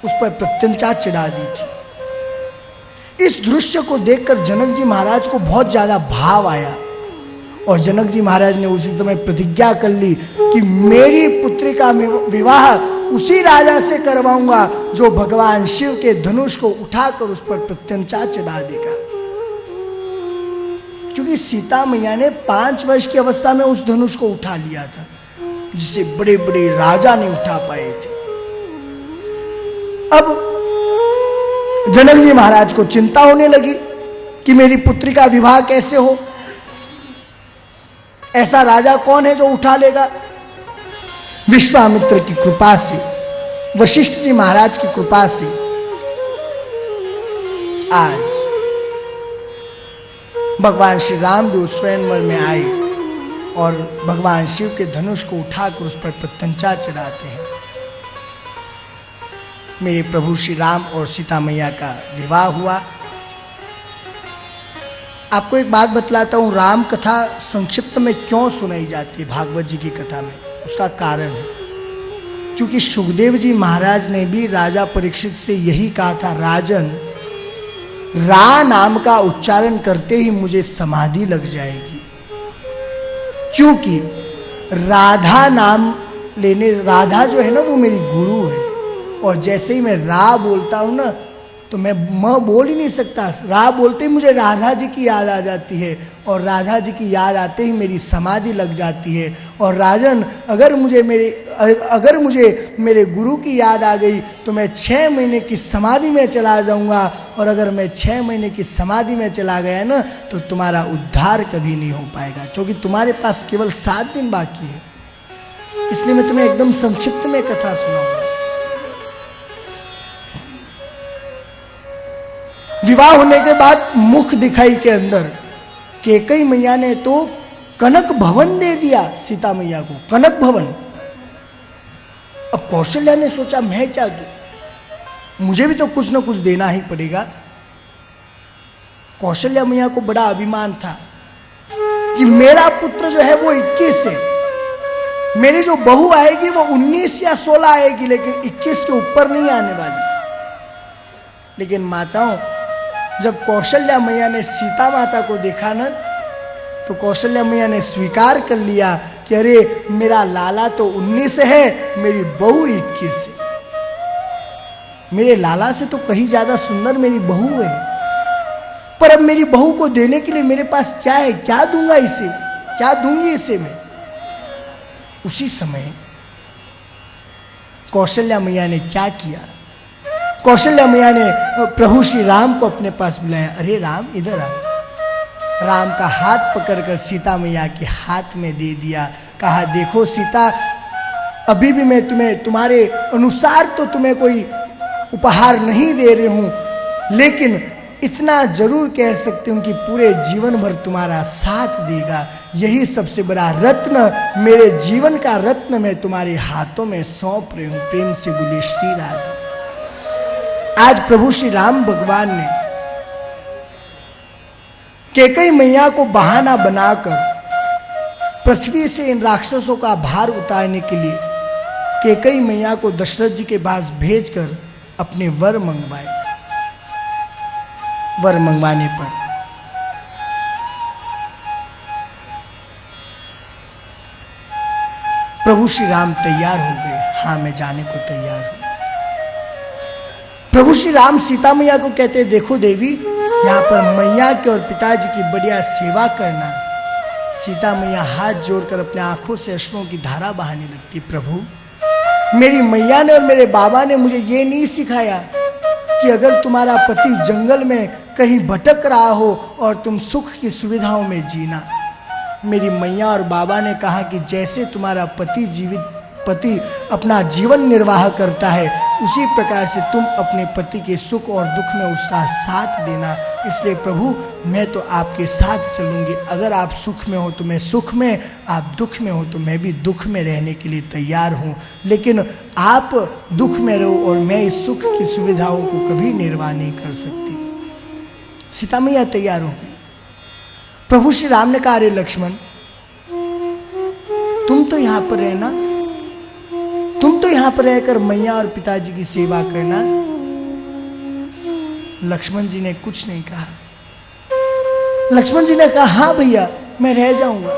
उस पर प्रत्यंचा चढ़ा दी थी। इस दृश्य को देखकर जनक जी महाराज को बहुत ज्यादा भाव आया, और जनक जी महाराज ने उसी समय प्रतिज्ञा कर ली कि मेरी पुत्री का विवाह उसी राजा से करवाऊंगा जो भगवान शिव के धनुष को उठाकर उस पर प्रत्यंचा चढ़ा देगा। क्योंकि सीता मैया ने 5 वर्ष की अवस्था में उस धनुष को उठा लिया था, जिसे बड़े बड़े राजा नहीं उठा पाए थे। अब जनक जी महाराज को चिंता होने लगी कि मेरी पुत्री का विवाह कैसे हो, ऐसा राजा कौन है जो उठा लेगा। विश्वामित्र की कृपा से, वशिष्ठ जी महाराज की कृपा से आज भगवान श्री राम भी उस स्वयंवर में आए और भगवान शिव के धनुष को उठाकर उस पर प्रत्यंचा चढ़ाते हैं। मेरे प्रभु श्री राम और सीता मैया का विवाह हुआ। आपको एक बात बतलाता हूँ, राम कथा संक्षिप्त में क्यों सुनाई जाती है भागवत जी की कथा में, उसका कारण है क्योंकि सुखदेव जी महाराज ने भी राजा परीक्षित से यही कहा था, राजन रा नाम का उच्चारण करते ही मुझे समाधि लग जाएगी, क्योंकि राधा नाम लेने, राधा जो है ना वो मेरी गुरु है, और जैसे ही मैं रा बोलता हूं ना तो मैं म बोल ही नहीं सकता, रा बोलते ही मुझे राधा जी की याद आ जाती है, और राधा जी की याद आते ही मेरी समाधि लग जाती है। और राजन, अगर मुझे मेरे गुरु की याद आ गई तो मैं 6 महीने की समाधि में चला जाऊंगा, और अगर मैं 6 महीने की समाधि में चला गया ना तो तुम्हारा उद्धार कभी नहीं हो पाएगा, क्योंकि तुम्हारे पास केवल 7 दिन बाकी है। इसलिए मैं तुम्हें एकदम संक्षिप्त में कथा सुनाऊंगा। विवाह होने के बाद मुख दिखाई के अंदर कैकेयी मैया ने तो कनक भवन दे दिया सीता मैया को, कनक भवन। अब कौशल्या ने सोचा मैं क्या दूं, मुझे भी तो कुछ ना कुछ देना ही पड़ेगा। कौशल्या मैया को बड़ा अभिमान था कि मेरा पुत्र जो है वो 21 है, मेरी जो बहू आएगी वो 19 या 16 आएगी, लेकिन 21 के ऊपर नहीं आने वाली। लेकिन माताओं, जब कौशल्या मैया ने सीता माता को देखा ना तो कौशल्या मैया ने स्वीकार कर लिया कि अरे मेरा लाला तो 19 है, मेरी बहू 21 है। मेरे लाला से तो कहीं ज्यादा सुंदर मेरी बहू है, पर अब मेरी बहू को देने के लिए मेरे पास क्या है, क्या दूंगा इसे, क्या दूंगी इसे मैं। उसी समय कौशल्या मैया ने क्या किया, कौशल्या मैया ने प्रभु श्री राम को अपने पास बुलाया। अरे राम, इधर आ। राम का हाथ पकड़कर सीता मैया के हाथ में दे दिया। कहा देखो सीता, अभी भी मैं तुम्हें तुम्हारे अनुसार तो तुम्हें कोई उपहार नहीं दे रही हूं, लेकिन इतना जरूर कह सकती हूं कि पूरे जीवन भर तुम्हारा साथ देगा। यही सबसे बड़ा रत्न, मेरे जीवन का रत्न मैं तुम्हारे हाथों में सौंप रही हूं। प्रेम से बोले श्री राधे। आज प्रभु श्री राम भगवान ने कैकेयी मैया को बहाना बनाकर पृथ्वी से इन राक्षसों का भार उतारने के लिए कैकेयी मैया को दशरथ जी के पास भेजकर अपने वर मंगवाए। वर मंगवाने पर प्रभु श्री राम तैयार हो गए। हाँ, मैं जाने को तैयार हूं। प्रभु श्री राम सीता मैया को कहते देखो देवी, यहाँ पर मैया के और पिताजी की बढ़िया सेवा करना। सीता मैया हाथ जोड़कर अपने आंखों से अश्रुओं की धारा बहाने लगती। प्रभु, मेरी मैया ने और मेरे बाबा ने मुझे ये नहीं सिखाया कि अगर तुम्हारा पति जंगल में कहीं भटक रहा हो और तुम सुख की सुविधाओं में जीना। मेरी मैया और बाबा ने कहा कि जैसे तुम्हारा पति अपना जीवन निर्वाह करता है, उसी प्रकार से तुम अपने पति के सुख और दुख में उसका साथ देना। इसलिए प्रभु, मैं तो आपके साथ चलूंगी। अगर आप सुख में हो तो मैं सुख में, आप दुख में हो तो मैं भी दुख में रहने के लिए तैयार हूँ। लेकिन आप दुख में रहो और मैं इस सुख की सुविधाओं को कभी निर्वाह नहीं कर सकती। सीता मैया तैयार हो गई। प्रभु श्री राम ने कहा अरे लक्ष्मण, तुम तो यहां पर रहना, तुम तो यहां पर रहकर मैया और पिताजी की सेवा करना। लक्ष्मण जी ने कुछ नहीं कहा। लक्ष्मण जी ने कहा हाँ भैया, मैं रह जाऊंगा,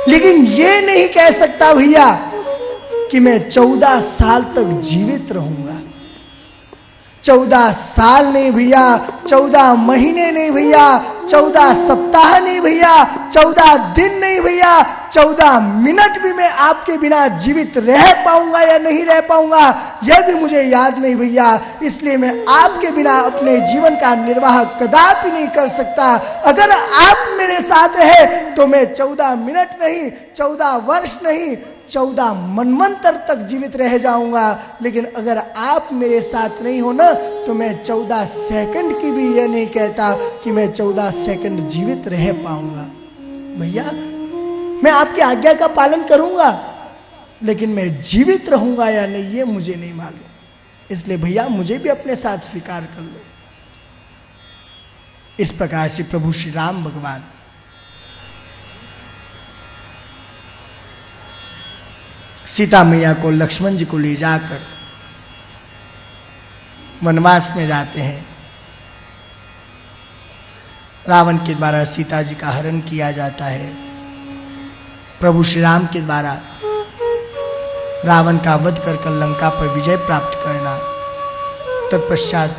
लेकिन ये नहीं कह सकता भैया कि मैं 14 साल तक जीवित रहूंगा। 14 साल नहीं भैया, 14 महीने नहीं भैया, 14 सप्ताह नहीं भैया, 14 दिन नहीं भैया, 14 मिनट भी मैं आपके बिना जीवित रह पाऊंगा या नहीं रह पाऊंगा, यह भी मुझे याद नहीं भैया। इसलिए मैं आपके बिना अपने जीवन का निर्वाह कदापि नहीं कर सकता। अगर आप मेरे साथ है तो मैं 14 मिनट नहीं, 14 वर्ष नहीं, 14 मनमंत्र तक जीवित रह जाऊंगा। लेकिन अगर आप मेरे साथ नहीं हो ना तो मैं 14 सेकंड की भी यह नहीं कहता कि मैं 14 सेकंड जीवित रह पाऊंगा। भैया, मैं आपकी आज्ञा का पालन करूंगा, लेकिन मैं जीवित रहूंगा या नहीं ये मुझे नहीं मालूम। इसलिए भैया मुझे भी अपने साथ स्वीकार कर लो। इस प्रकार से प्रभु श्री राम भगवान सीता मैया को, लक्ष्मण जी को ले जाकर वनवास में जाते हैं। रावण के द्वारा सीता जी का हरण किया जाता है। प्रभु श्री राम के द्वारा रावण का वध कर लंका पर विजय प्राप्त करना, तत्पश्चात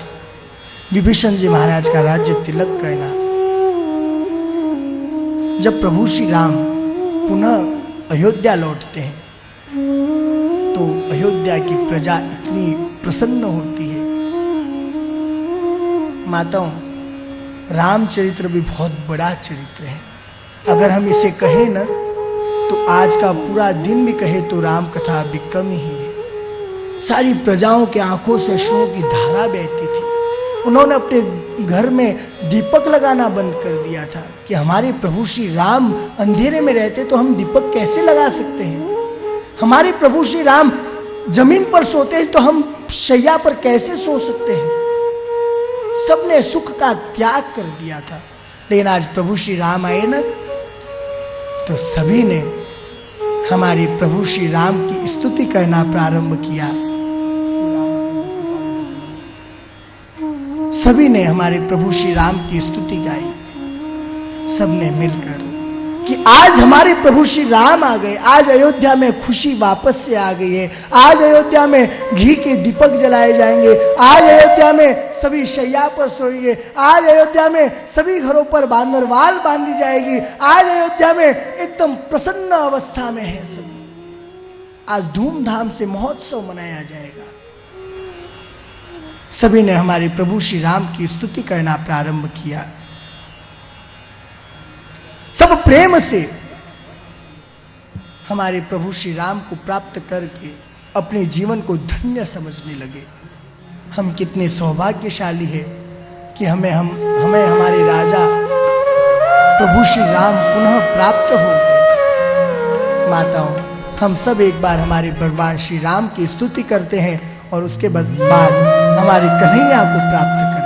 विभीषण जी महाराज का राज्य तिलक करना। जब प्रभु श्री राम पुनः अयोध्या लौटते हैं तो अयोध्या की प्रजा इतनी प्रसन्न होती है। माताओं, रामचरित्र भी बहुत बड़ा चरित्र है। अगर हम इसे कहें ना तो आज का पूरा दिन भी कहे तो राम कथा भी कम ही है। सारी प्रजाओं के आंखों से अश्रुओं की धारा बहती थी। उन्होंने अपने घर में दीपक लगाना बंद कर दिया था कि हमारे प्रभु श्री राम अंधेरे में रहते तो हम दीपक कैसे लगा सकते हैं। हमारे प्रभु श्री राम जमीन पर सोते हैं तो हम शैया पर कैसे सो सकते हैं। सबने सुख का त्याग कर दिया था। लेकिन आज प्रभु श्री राम आए ना तो सभी ने हमारे प्रभु श्री राम की स्तुति करना प्रारंभ किया। सभी ने हमारे प्रभु श्री राम की स्तुति गाई, सबने मिलकर कि आज हमारे प्रभु श्री राम आ गए। आज अयोध्या में खुशी वापस से आ गई है। आज अयोध्या में घी के दीपक जलाए जाएंगे। आज अयोध्या में सभी शैया पर सोएंगे। आज अयोध्या में सभी घरों पर बांदरवाल बांधी जाएगी। आज अयोध्या में एकदम प्रसन्न अवस्था में है सभी। आज धूमधाम से महोत्सव मनाया जाएगा। सभी ने हमारे प्रभु श्री राम की स्तुति करना प्रारंभ किया। सब प्रेम से हमारे प्रभु श्री राम को प्राप्त करके अपने जीवन को धन्य समझने लगे। हम कितने सौभाग्यशाली हैं कि हमें हमारे राजा प्रभु श्री राम पुनः प्राप्त हो गए। माताओं, हम सब एक बार हमारे भगवान श्री राम की स्तुति करते हैं और उसके बाद हमारे कन्हैया को प्राप्त करेंगे।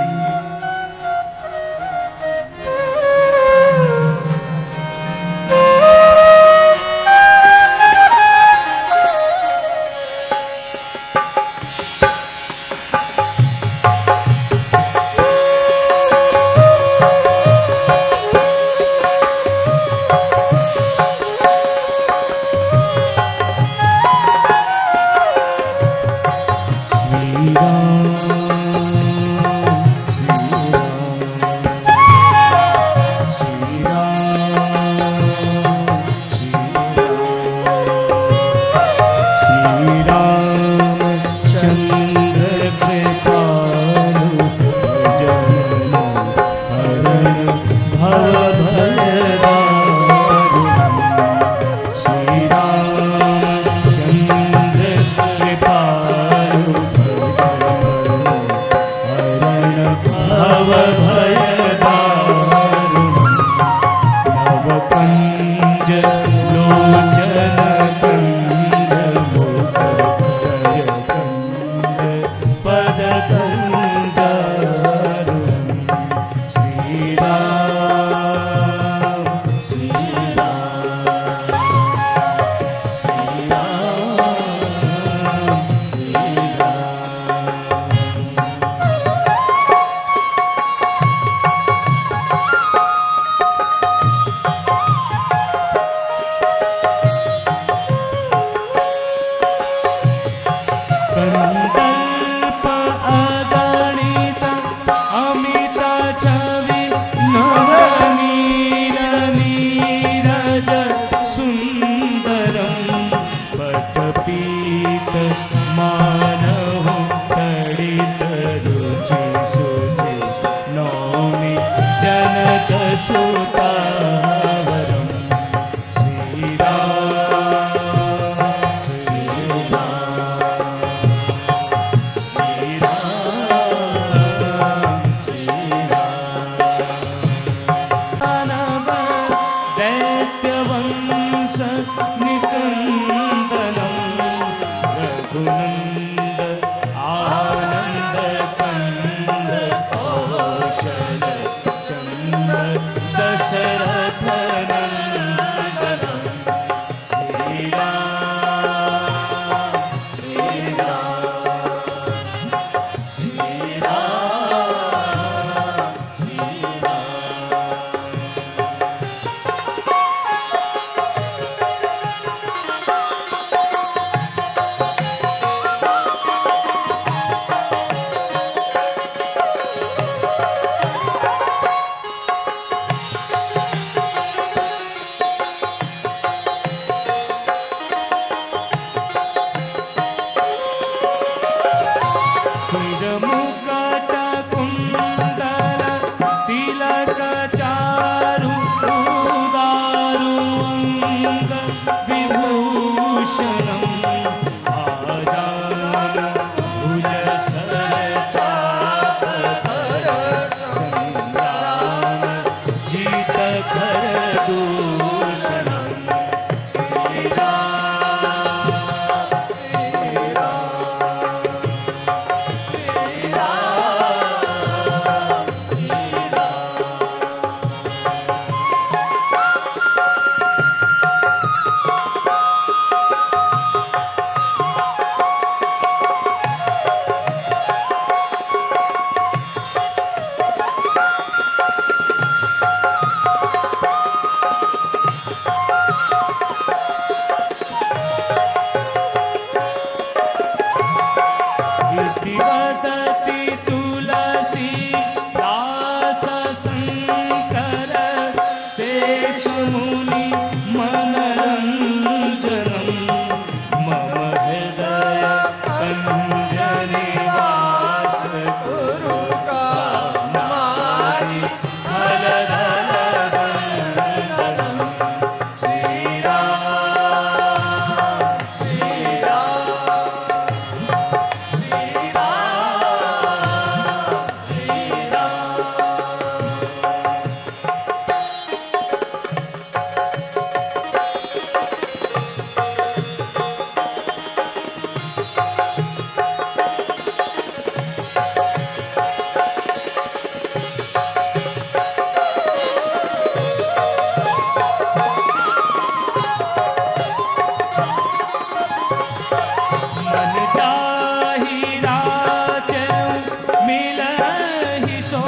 मन जाहि राजन मिलहि सो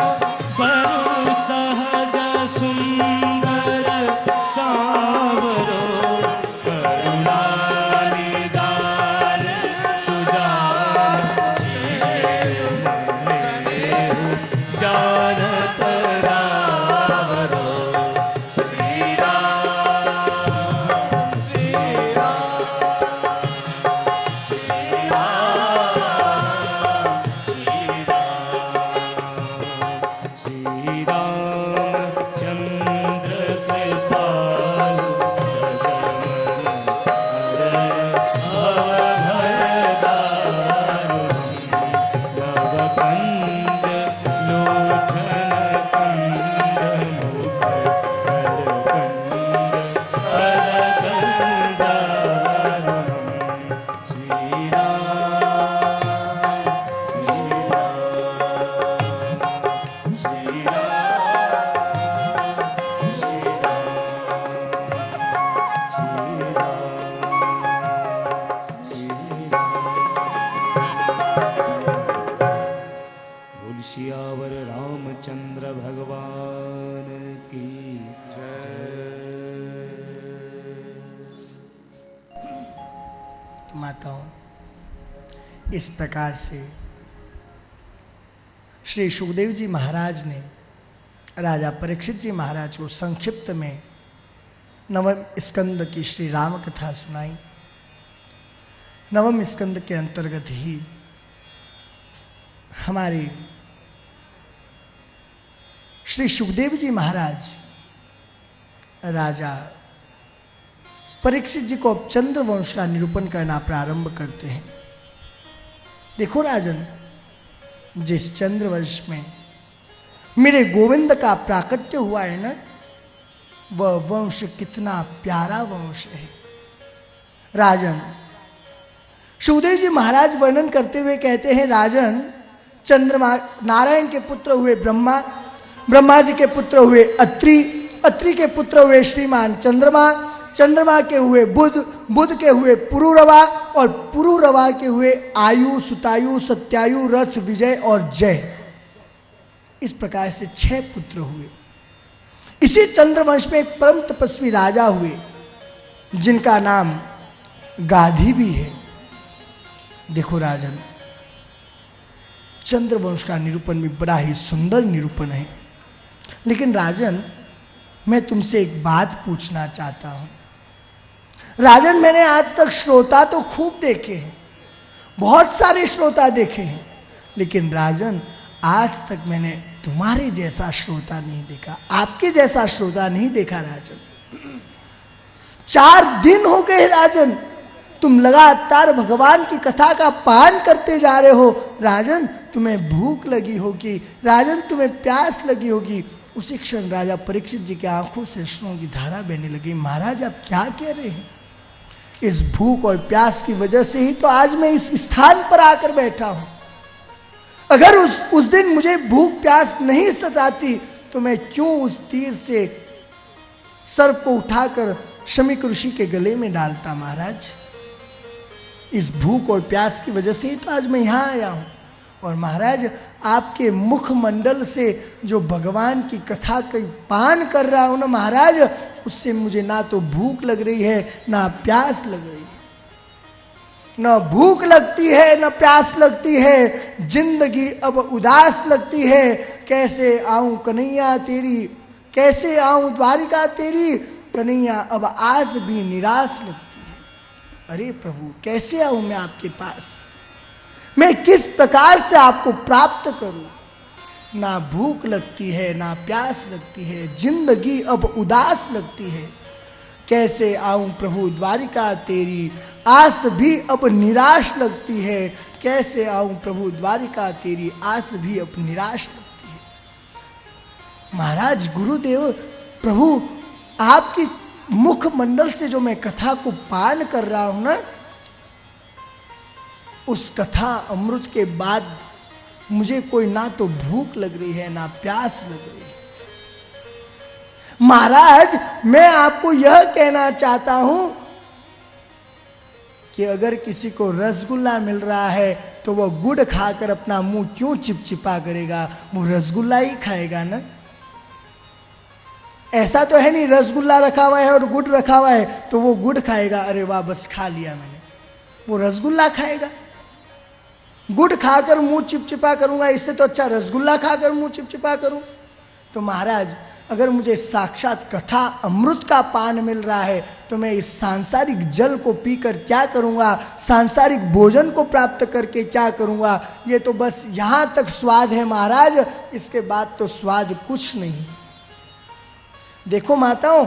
बरु सहज सुंदर सावरो करुणा निदान सुजान जानत रावरो श्री राम श्री रामचंद्र कृपालु अवधरदारु नवकंज लोचन कंद मुख करकंद श्री राम श्री राम श्री बोल सियावर रामचंद्र भगवान की जय। माताओं, इस प्रकार से श्री सुखदेव जी महाराज ने राजा परीक्षित जी महाराज को संक्षिप्त में नवम स्कंद की श्री राम कथा सुनाई। नवम स्कंद के अंतर्गत ही हमारे श्री सुखदेव जी महाराज राजा परीक्षित जी को अब चंद्रवंश का निरूपण करना प्रारंभ करते हैं। देखो राजन, जिस चंद्रवंश में मेरे गोविंद का प्राकट्य हुआ है ना, वह वंश कितना प्यारा वंश है। राजन, सुखदेव जी महाराज वर्णन करते हुए कहते हैं, राजन, चंद्रमा नारायण के पुत्र हुए ब्रह्मा, ब्रह्मा जी के पुत्र हुए अत्रि, अत्रि के पुत्र हुए श्रीमान चंद्रमा, चंद्रमा के हुए बुध, बुध के हुए पुरुरवा और पुरुरवा के हुए आयु, सुतायु, सत्यायु, रथ, विजय और जय। इस प्रकार से 6 पुत्र हुए। इसी चंद्रवंश में एक परम तपस्वी राजा हुए जिनका नाम गाधी भी है। देखो राजन, चंद्रवंश का निरूपण भी बड़ा ही सुंदर निरूपण है। लेकिन राजन, मैं तुमसे एक बात पूछना चाहता हूं। राजन, मैंने आज तक श्रोता तो खूब देखे हैं, बहुत सारे श्रोता देखे हैं, लेकिन राजन आज तक मैंने तुम्हारे जैसा श्रोता नहीं देखा, आपके जैसा श्रोता नहीं देखा। राजन, 4 दिन हो गए राजन, तुम लगातार भगवान की कथा का पान करते जा रहे हो। राजन, तुम्हें भूख लगी होगी, राजन तुम्हें प्यास लगी होगी। उसी क्षण राजा परीक्षित जी की आंखों से अश्रुओं की धारा बहने लगी। महाराज, आप क्या कह रहे हैं? इस भूख और प्यास की वजह से ही तो आज मैं इस स्थान पर आकर बैठा हूं। अगर उस दिन मुझे भूख प्यास नहीं सताती तो मैं क्यों उस तीर से सर्प को उठाकर शमीक ऋषि के गले में डालता। महाराज, इस भूख और प्यास की वजह से ही तो आज मैं यहां आया हूं। और महाराज, आपके मुखमंडल से जो भगवान की कथा का पान कर रहा हूं ना महाराज, उससे मुझे ना तो भूख लग रही है ना प्यास लग रही है। न भूख लगती है न प्यास लगती है, जिंदगी अब उदास लगती है। कैसे आऊं कन्हैया तेरी, कैसे आऊं द्वारिका तेरी, कन्हैया अब आज भी निराश लगती है। अरे प्रभु, कैसे आऊं मैं आपके पास, मैं किस प्रकार से आपको प्राप्त करूं। ना भूख लगती है ना प्यास लगती है, जिंदगी अब उदास लगती है। कैसे आऊं प्रभु द्वारिका तेरी, आस भी अब निराश लगती है। कैसे आऊं प्रभु द्वारिका तेरी, आस भी अब निराश लगती है। महाराज गुरुदेव, प्रभु आपकी मुखमंडल से जो मैं कथा को पान कर रहा हूं ना, उस कथा अमृत के बाद मुझे कोई ना तो भूख लग रही है ना प्यास लग रही है। महाराज, मैं आपको यह कहना चाहता हूं कि अगर किसी को रसगुल्ला मिल रहा है तो वो गुड़ खाकर अपना मुंह क्यों चिपचिपा करेगा, वो रसगुल्ला ही खाएगा ना। ऐसा तो है नहीं रसगुल्ला रखा हुआ है और गुड़ रखा हुआ है तो वो गुड़ खाएगा, अरे वाह बस खा लिया मैंने, वो रसगुल्ला खाएगा। गुड़ खाकर मुंह चिपचिपा करूंगा, इससे तो अच्छा रसगुल्ला खाकर मुंह चिपचिपा करूं। तो महाराज अगर मुझे साक्षात कथा अमृत का पान मिल रहा है तो मैं इस सांसारिक जल को पीकर क्या करूंगा, सांसारिक भोजन को प्राप्त करके क्या करूंगा। ये तो बस यहां तक स्वाद है महाराज, इसके बाद तो स्वाद कुछ नहीं। देखो माताओं,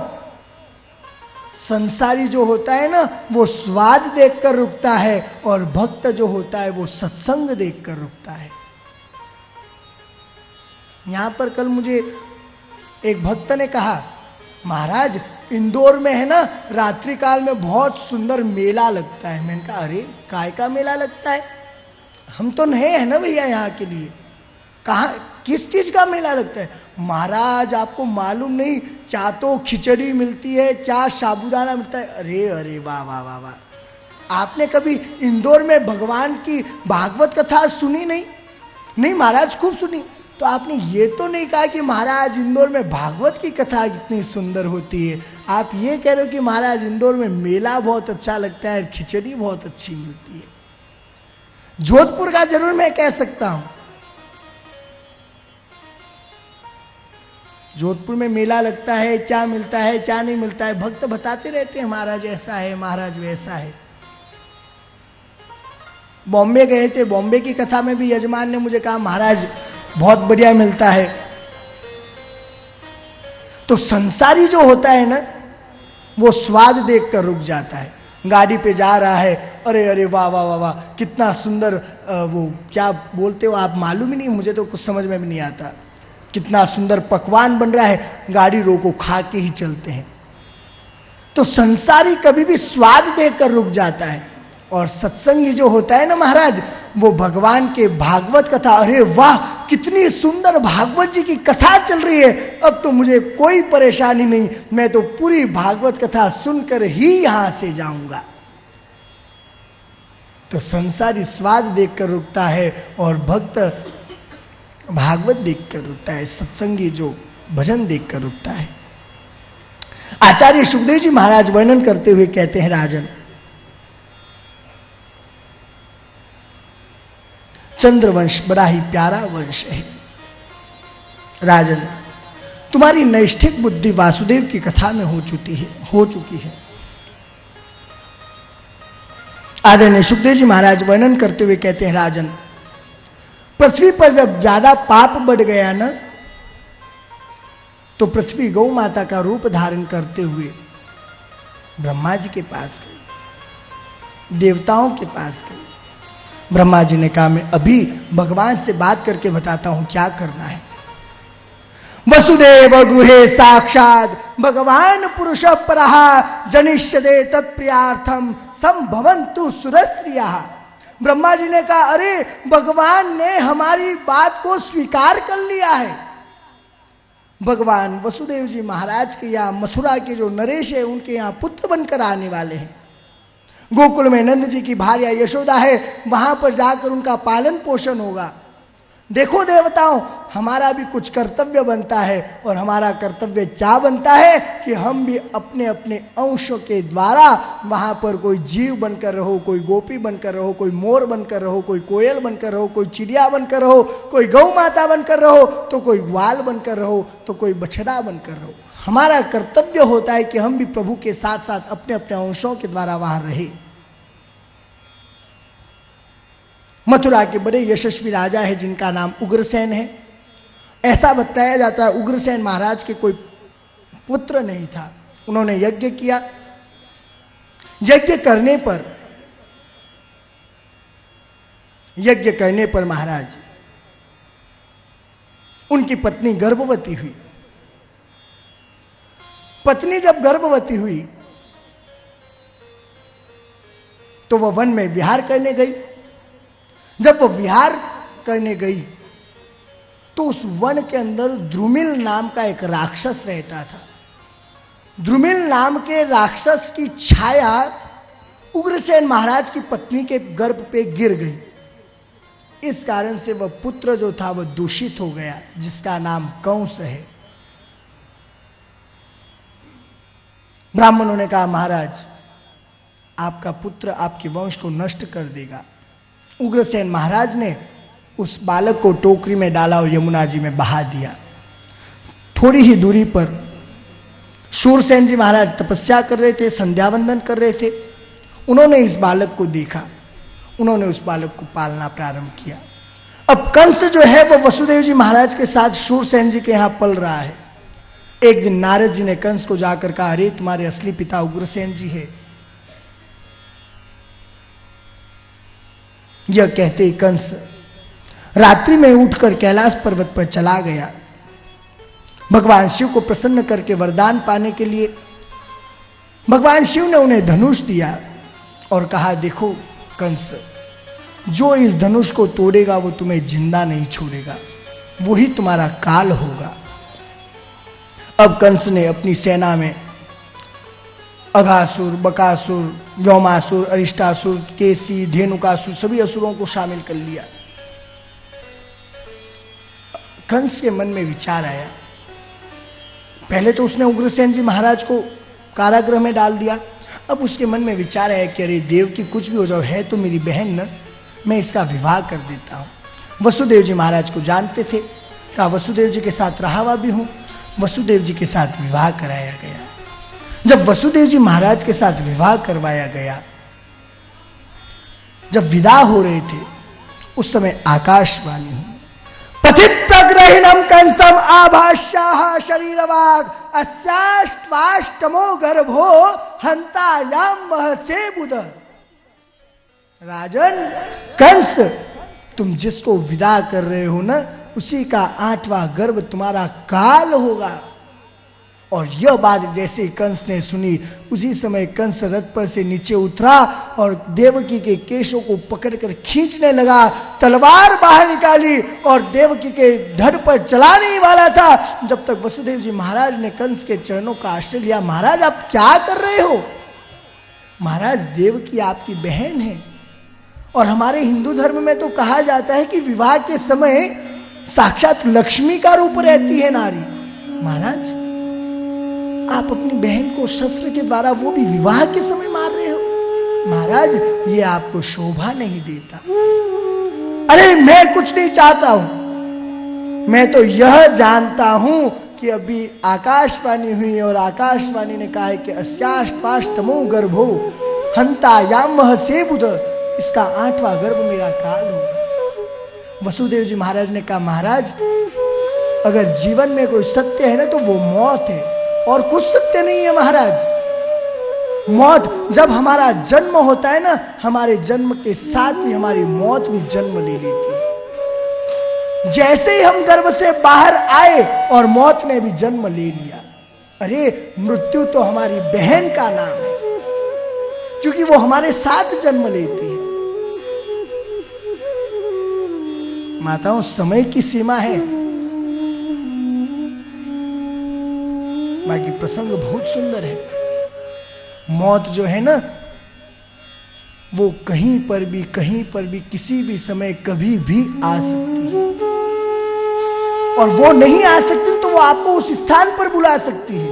संसारी जो होता है ना वो स्वाद देखकर रुकता है और भक्त जो होता है वो सत्संग देखकर रुकता है। यहां पर कल मुझे एक भक्त ने कहा, महाराज इंदौर में है ना रात्रि काल में बहुत सुंदर मेला लगता है। मैंने कहा अरे काय का मेला लगता है, हम तो नए हैं ना भैया यहाँ के लिए, कहाँ किस चीज का मेला लगता है। महाराज आपको मालूम नहीं, क्या तो खिचड़ी मिलती है, क्या साबूदाना मिलता है। अरे अरे वाह वाह वाह वाह, आपने कभी इंदौर में भगवान की भागवत कथा सुनी नहीं? नहीं महाराज खूब सुनी। तो आपने ये तो नहीं कहा कि महाराज इंदौर में भागवत की कथा कितनी सुंदर होती है, आप ये कह रहे हो कि महाराज इंदौर में मेला बहुत अच्छा लगता है, खिचड़ी बहुत अच्छी मिलती है। जोधपुर का जरूर मैं कह सकता हूं, जोधपुर में मेला लगता है, क्या मिलता है क्या नहीं मिलता है, भक्त बताते रहते हैं महाराज ऐसा है महाराज वैसा है। बॉम्बे गए थे, बॉम्बे की कथा में भी यजमान ने मुझे कहा महाराज बहुत बढ़िया मिलता है। तो संसारी जो होता है ना वो स्वाद देखकर रुक जाता है। गाड़ी पे जा रहा है, अरे अरे वाह वाह वाह वाह कितना सुंदर, वो क्या बोलते हो आप मालूम ही नहीं, मुझे तो कुछ समझ में भी नहीं आता, कितना सुंदर पकवान बन रहा है, गाड़ी रोको खा के ही चलते हैं। तो संसारी कभी भी स्वाद देखकर रुक जाता है और सत्संगी जो होता है ना महाराज वो भगवान के भागवत कथा, अरे वाह कितनी सुंदर भागवत जी की कथा चल रही है, अब तो मुझे कोई परेशानी नहीं, मैं तो पूरी भागवत कथा सुनकर ही यहां से जाऊंगा। तो संसारी स्वाद देखकर रुकता है और भक्त भागवत देखकर रुकता है, सत्संगी जो भजन देखकर रुकता है। आचार्य सुखदेव जी महाराज वर्णन करते हुए कहते हैं, राजन चंद्रवंश बड़ा ही प्यारा वंश है। राजन तुम्हारी नैष्ठिक बुद्धि वासुदेव की कथा में हो चुकी है। आदरणीय सुखदेव जी महाराज वर्णन करते हुए कहते हैं, राजन पृथ्वी पर जब ज्यादा पाप बढ़ गया ना तो पृथ्वी गौ माता का रूप धारण करते हुए ब्रह्मा जी के पास गई, देवताओं के पास गई। ब्रह्मा जी ने कहा मैं अभी भगवान से बात करके बताता हूं क्या करना है। वसुदेव गृहे साक्षात भगवान पुरुष परः जनिष्यते तत्प्रियार्थम संभवन्तु सुरस्त्रिया। ब्रह्मा जी ने कहा अरे भगवान ने हमारी बात को स्वीकार कर लिया है। भगवान वसुदेव जी महाराज के यहाँ मथुरा के जो नरेश है उनके यहाँ पुत्र बनकर आने वाले हैं। गोकुल में नंद जी की भार्या यशोदा है, वहां पर जाकर उनका पालन पोषण होगा। देखो देवताओं हमारा भी कुछ कर्तव्य बनता है और हमारा कर्तव्य क्या बनता है कि हम भी अपने अपने अंशों के द्वारा वहां पर कोई जीव बनकर रहो, कोई गोपी बनकर रहो, कोई मोर बनकर रहो, कोई कोयल बनकर रहो, कोई चिड़िया बनकर रहो, कोई गौ माता बनकर रहो, तो कोई ग्वाल बनकर रहो, तो कोई बछड़ा बनकर रहो। हमारा कर्तव्य होता है कि हम भी प्रभु के साथ साथ अपने अपने अंशों के द्वारा वहां रहे। मथुरा के बड़े यशस्वी राजा है जिनका नाम उग्रसेन है। ऐसा बताया जाता है उग्रसेन महाराज के कोई पुत्र नहीं था। उन्होंने यज्ञ किया, यज्ञ करने पर महाराज उनकी पत्नी गर्भवती हुई। पत्नी जब गर्भवती हुई तो वह वन में विहार करने गई। जब वह विहार करने गई तो उस वन के अंदर द्रुमिल नाम का एक राक्षस रहता था। द्रुमिल नाम के राक्षस की छाया उग्रसेन महाराज की पत्नी के गर्भ पे गिर गई। इस कारण से वह पुत्र जो था वह दूषित हो गया, जिसका नाम कंस है। ब्राह्मणों ने कहा, महाराज आपका पुत्र आपके वंश को नष्ट कर देगा। उग्रसेन महाराज ने उस बालक को टोकरी में डाला और यमुना जी में बहा दिया। थोड़ी ही दूरी पर शूरसेन जी महाराज तपस्या कर रहे थे, संध्या वंदन कर रहे थे। उन्होंने इस बालक को देखा, उन्होंने उस बालक को पालना प्रारंभ किया। अब कंस जो है वो वसुदेव जी महाराज के साथ शूरसेन जी के यहां पल रहा है। एक दिन नारद जी ने कंस को जाकर कहा, अरे तुम्हारे असली पिता उग्रसेन जी है। यह कहते ही कंस रात्रि में उठकर कैलाश पर्वत पर चला गया। भगवान शिव को प्रसन्न करके वरदान पाने के लिए भगवान शिव ने उन्हें धनुष दिया और कहा, देखो कंस, जो इस धनुष को तोड़ेगा वो तुम्हें जिंदा नहीं छोड़ेगा, वही तुम्हारा काल होगा। अब कंस ने अपनी सेना में अघासुर, बकासुर, व्योमासुर, अरिष्टासुर, केसी, धेनुकासुर सभी असुरों को शामिल कर लिया। कंस के मन में विचार आया, पहले तो उसने उग्रसेन जी महाराज को कारागृह में डाल दिया। अब उसके मन में विचार आया कि अरे देव की कुछ भी हो जाओ, है तो मेरी बहन न, मैं इसका विवाह कर देता हूं। वसुदेव जी महाराज को जानते थे, कहा वसुदेव जी के साथ रहा हुआ भी हूं। वसुदेव जी के साथ विवाह कराया गया। जब वसुदेव जी महाराज के साथ विवाह करवाया गया, जब विदा हो रहे थे उस समय आकाशवाणी हुई, पथि प्रग्रहिणम कंसम आभाष्याः शरीरवाग अस्याष्ट्वाष्टमो गर्भो हंतायाम महसे बुध। राजन कंस, तुम जिसको विदा कर रहे हो ना, उसी का 8वां गर्भ तुम्हारा काल होगा। और यह बात जैसे कंस ने सुनी, उसी समय कंस रथ पर से नीचे उतरा और देवकी के केशों को पकड़कर खींचने लगा। तलवार बाहर निकाली और देवकी के धड़ पर चलाने ही वाला था, जब तक वसुदेव जी महाराज ने कंस के चरणों का आश्रय लिया। महाराज आप क्या कर रहे हो? महाराज देवकी आपकी बहन है, और हमारे हिंदू धर्म में तो कहा जाता है कि विवाह के समय साक्षात लक्ष्मी का रूप रहती है नारी। महाराज आप अपनी बहन को शस्त्र के द्वारा, वो भी विवाह के समय मार रहे हो। महाराज ये आपको शोभा नहीं देता। अरे मैं कुछ नहीं चाहता हूं, मैं तो यह जानता हूं कि अभी आकाशवाणी हुई और आकाशवाणी ने कहा है कि अस्याष्टमो गर्भो हंतायाम महसे बुध, इसका 8वां गर्भ मेरा काल होगा। वसुदेव जी महाराज ने कहा, महाराज अगर जीवन में कोई सत्य है ना तो वो मौत है, और कुछ सत्य नहीं है महाराज। मौत, जब हमारा जन्म होता है ना, हमारे जन्म के साथ ही हमारी मौत भी जन्म ले लेती है। जैसे ही हम गर्भ से बाहर आए और मौत ने भी जन्म ले लिया। अरे मृत्यु तो हमारी बहन का नाम है, क्योंकि वो हमारे साथ जन्म लेती है। माताओं, समय की सीमा है। बाकी प्रसंग बहुत सुंदर है। मौत जो है ना, वो कहीं पर भी किसी भी समय कभी भी आ सकती है, और वो नहीं आ सकती तो वो आपको उस स्थान पर बुला सकती है।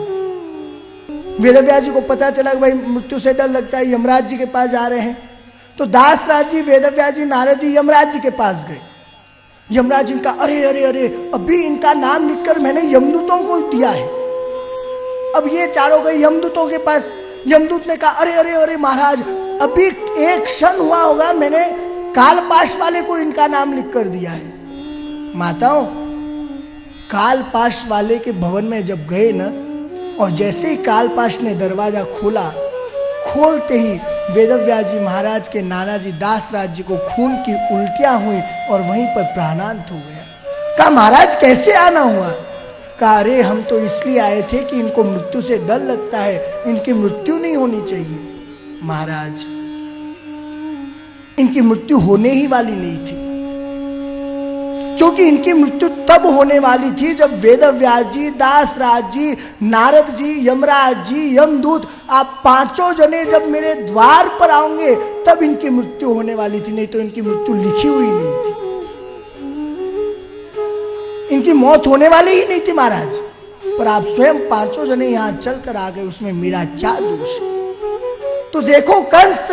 वेदव्यास जी को पता चला कि भाई मृत्यु से डर लगता है, यमराज जी के पास जा रहे हैं, तो दासराज जी, वेदव्यास जी, नारद जी यमराज जी के पास गए। यमराज जी का अरे अरे अरे, अभी इनका नाम लिखकर मैंने यमदूतों को दिया है। अब ये चारों गए यमदूतों के पास। यमदूत ने कहा, अरे अरे अरे महाराज, अभी एक क्षण हुआ होगा, मैंने कालपाश वाले को इनका नाम लिख कर दिया है। माताओं, कालपाश वाले के भवन में जब गए ना, और जैसे ही कालपाश ने दरवाजा खोला, खोलते ही वेदव्यास जी महाराज के नाना जी दासराज जी को खून की उल्टियां हुई और वहीं पर प्राणांत हो गया। कहा, महाराज कैसे आना हुआ? कहा, अरे हम तो इसलिए आए थे कि इनको मृत्यु से डर लगता है, इनकी मृत्यु नहीं होनी चाहिए। महाराज इनकी मृत्यु होने ही वाली नहीं थी, क्योंकि इनकी मृत्यु तब होने वाली थी जब वेदव्यास जी, दासराज जी, नारद जी, यमराज जी, यमदूत, आप पांचों जने जब मेरे द्वार पर आओगे तब इनकी मृत्यु होने वाली थी, नहीं तो इनकी मृत्यु लिखी हुई नहीं थी, इनकी मौत होने वाली ही नहीं थी महाराज। पर आप स्वयं पांचों जने यहां चलकर आ गए, उसमें मेरा क्या दोष है? तो देखो कंस,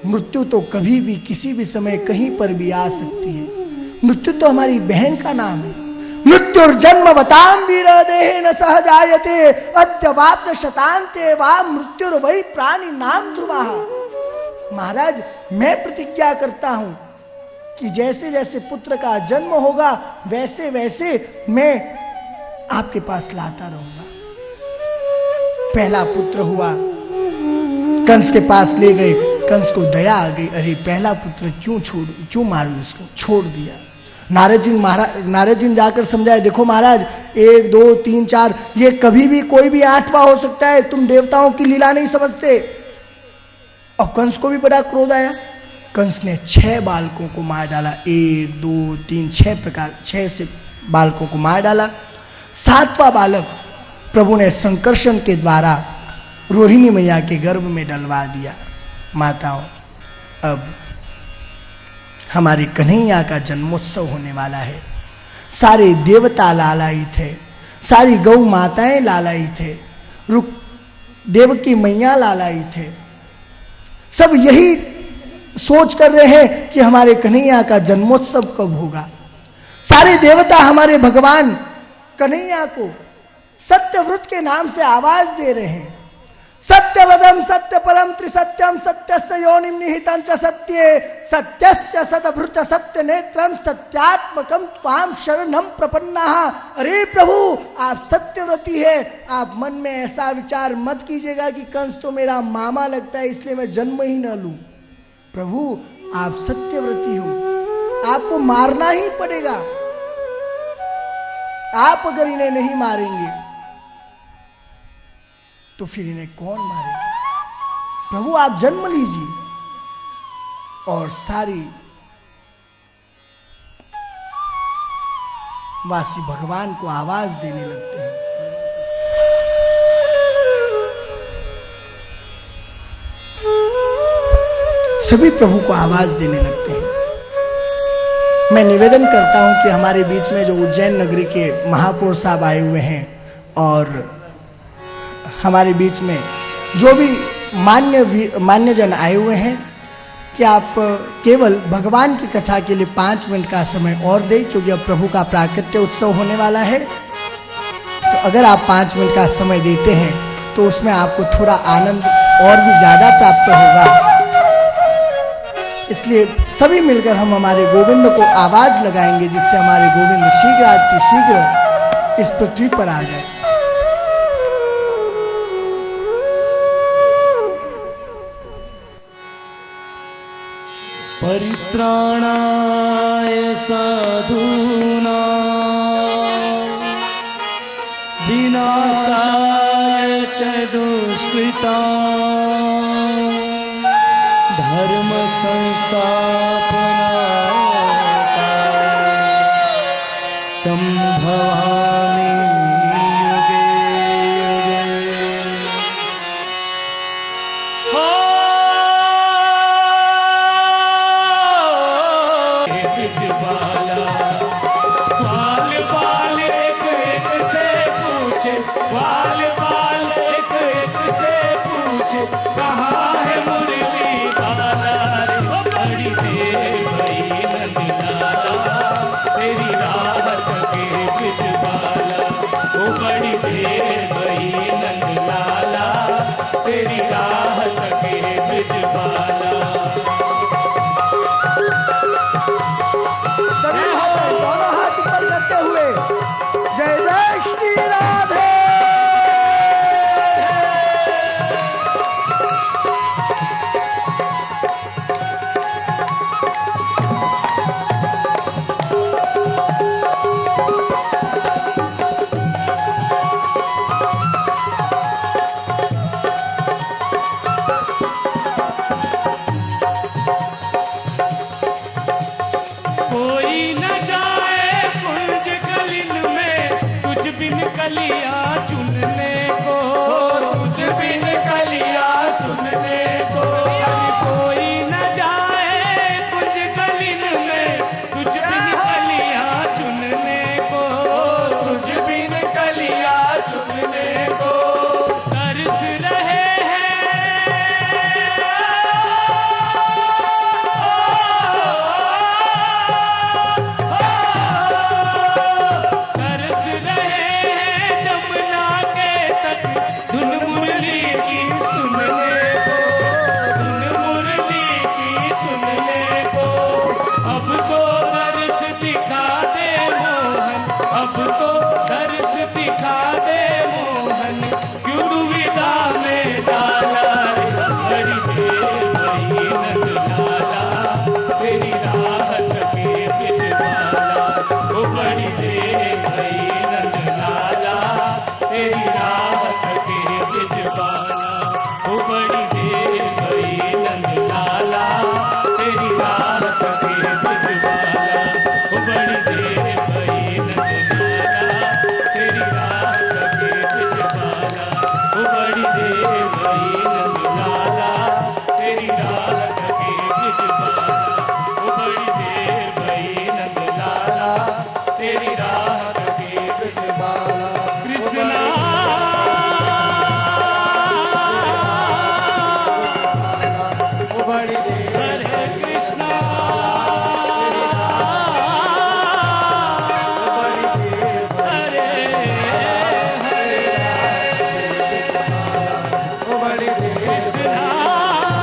मृत्यु तो कभी भी किसी भी समय कहीं पर भी आ सकती है। मृत्यु तो हमारी बहन का नाम है। मृत्युर्जन्म बताम वीर देहे न सहजायते अद्यवाप्त शतांते वा मृत्युर्वै प्राणी नाम ध्रुवा। महाराज मैं प्रतिज्ञा करता हूं कि जैसे जैसे पुत्र का जन्म होगा वैसे वैसे मैं आपके पास लाता रहूंगा। पहला पुत्र हुआ, कंस के पास ले गए, कंस को दया आ गई, अरे पहला पुत्र क्यों मारूं इसको, छोड़ दिया। नारद जी जाकर समझाए, देखो महाराज 1 2 3 4 ये कभी भी कोई भी 8वां हो सकता है, तुम देवताओं की लीला नहीं समझते। और कंस को भी बड़ा क्रोध आया, कंस ने 6 बालकों को मार डाला, 1 2 3 6 से बालकों को मार डाला। 7वां बालक प्रभु ने संकर्षण के द्वारा रोहिणी मैया के गर्भ में डलवा दिया। माताओं, अब हमारे कन्हैया का जन्मोत्सव होने वाला है। सारे देवता लालायित थे, सारी गौ माताएं लालायित थे, रुक देवकी मैया लालायित थे। सब यही सोच कर रहे हैं कि हमारे कन्हैया का जन्मोत्सव कब होगा। सारे देवता हमारे भगवान कन्हैया को सत्यव्रत के नाम से आवाज दे रहे हैं। सत्यवदम सत्य परम त्रिसत्यम सत्यस्य योनिम निहितं च सत्ये सत्यस्य सतभृत सत्य नेत्रम सत्यात्मकम त्वाम शरणम प्रपन्नाः। अरे प्रभु आप सत्यव्रती है, आप मन में ऐसा विचार मत कीजिएगा कि कंस तो मेरा मामा लगता है इसलिए मैं जन्म ही न लूं। प्रभु आप सत्यव्रती हो, आपको मारना ही पड़ेगा। आप अगर इन्हें नहीं मारेंगे तो फिर इन्हें कौन मारेगा। प्रभु आप जन्म लीजिए। और सारी वासी भगवान को आवाज देने लगते हैं। सभी प्रभु को आवाज देने लगते हैं। मैं निवेदन करता हूं कि हमारे बीच में जो उज्जैन नगरी के महापौर साहब आए हुए हैं और हमारे बीच में जो भी मान्यजन आए हुए हैं कि आप केवल भगवान की कथा के लिए 5 मिनट का समय और दें, क्योंकि अब प्रभु का प्राकट्य उत्सव होने वाला है। तो अगर आप 5 मिनट का समय देते हैं तो उसमें आपको थोड़ा आनंद और भी ज्यादा प्राप्त होगा। इसलिए सभी मिलकर हम हमारे गोविंद को आवाज लगाएंगे, जिससे हमारे गोविंद शीघ्र अतिशीघ्र इस पृथ्वी पर आ जाए। परित्राणाय साधूनां विनाशाय च दुष्कृतां धर्म संस्थापनार्थाय संभवामि युगे युगे। बाल बाल एक एक से पूछे, बाल बाल एक एक से पूछे, कहाँ है मुरली बाला रे बड़ी देर भई नंदलाला तेरी राहत के बिजबाला। ओ बड़ी देर भई नंदलाला तेरी राहत के बिजबाला। दोनों हाथ ऊपर करते हुए जय जय श्री राधे। देर भई नंद लाला तेरी राहत के ब्रिजबाला ओ बड़ी देर भई नंद लाला तेरी राहत के ब्रिजबाला ओ बड़ी देर भई नंद लाला तेरी राहत के ब्रिजबाला ओ बड़ी देर भई नंद लाला तेरी राहत के ब्रिजबाला ओ बड़ी देर भई नंद लाला तेरी राहत के ब्रिजबाला कृष्णा ओ बड़ी देर हरे कृष्णा बड़ी देर हरे ओ बड़ी देर कृष्णा ओ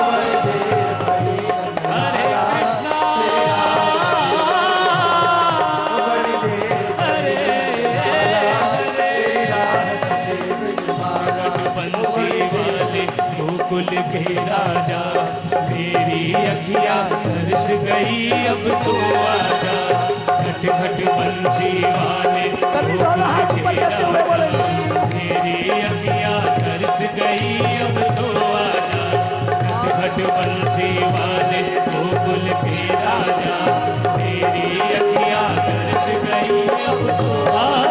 बड़ी देर भई हरे कृष्णा ओ बड़ी देर तेरी राहत के ब्रिजबाला बंसी वाले गोकुल के राजा मेरी अखियां तरस गई अब तो आजा घट घट बंसी वाले सभी दोनों हाथ ऊपर करते हुए बोलेंगे मेरी अखियां तरस गई अब तो आजा घट घट बंसी वाले गोकुल के राजा मेरी अखियां तरस गई अब तो आजा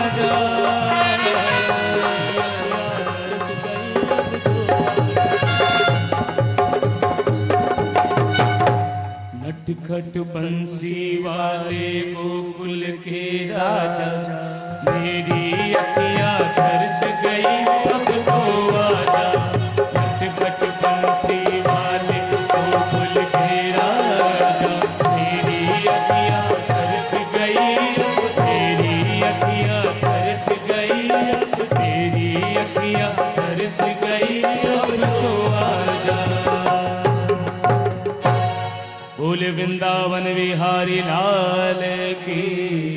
आजा नटखट बंसी वाले गोकुल के राजा मेरी अखियां तरस गई अब तो आजा नटखट बंसी वाले गोकुल के राजा मेरी अखियां तरस गई अब तेरी अखियां तरस गई अब तेरी अखियां तरस गई अब तो आजा बोले वृंदावन विहारी लाल की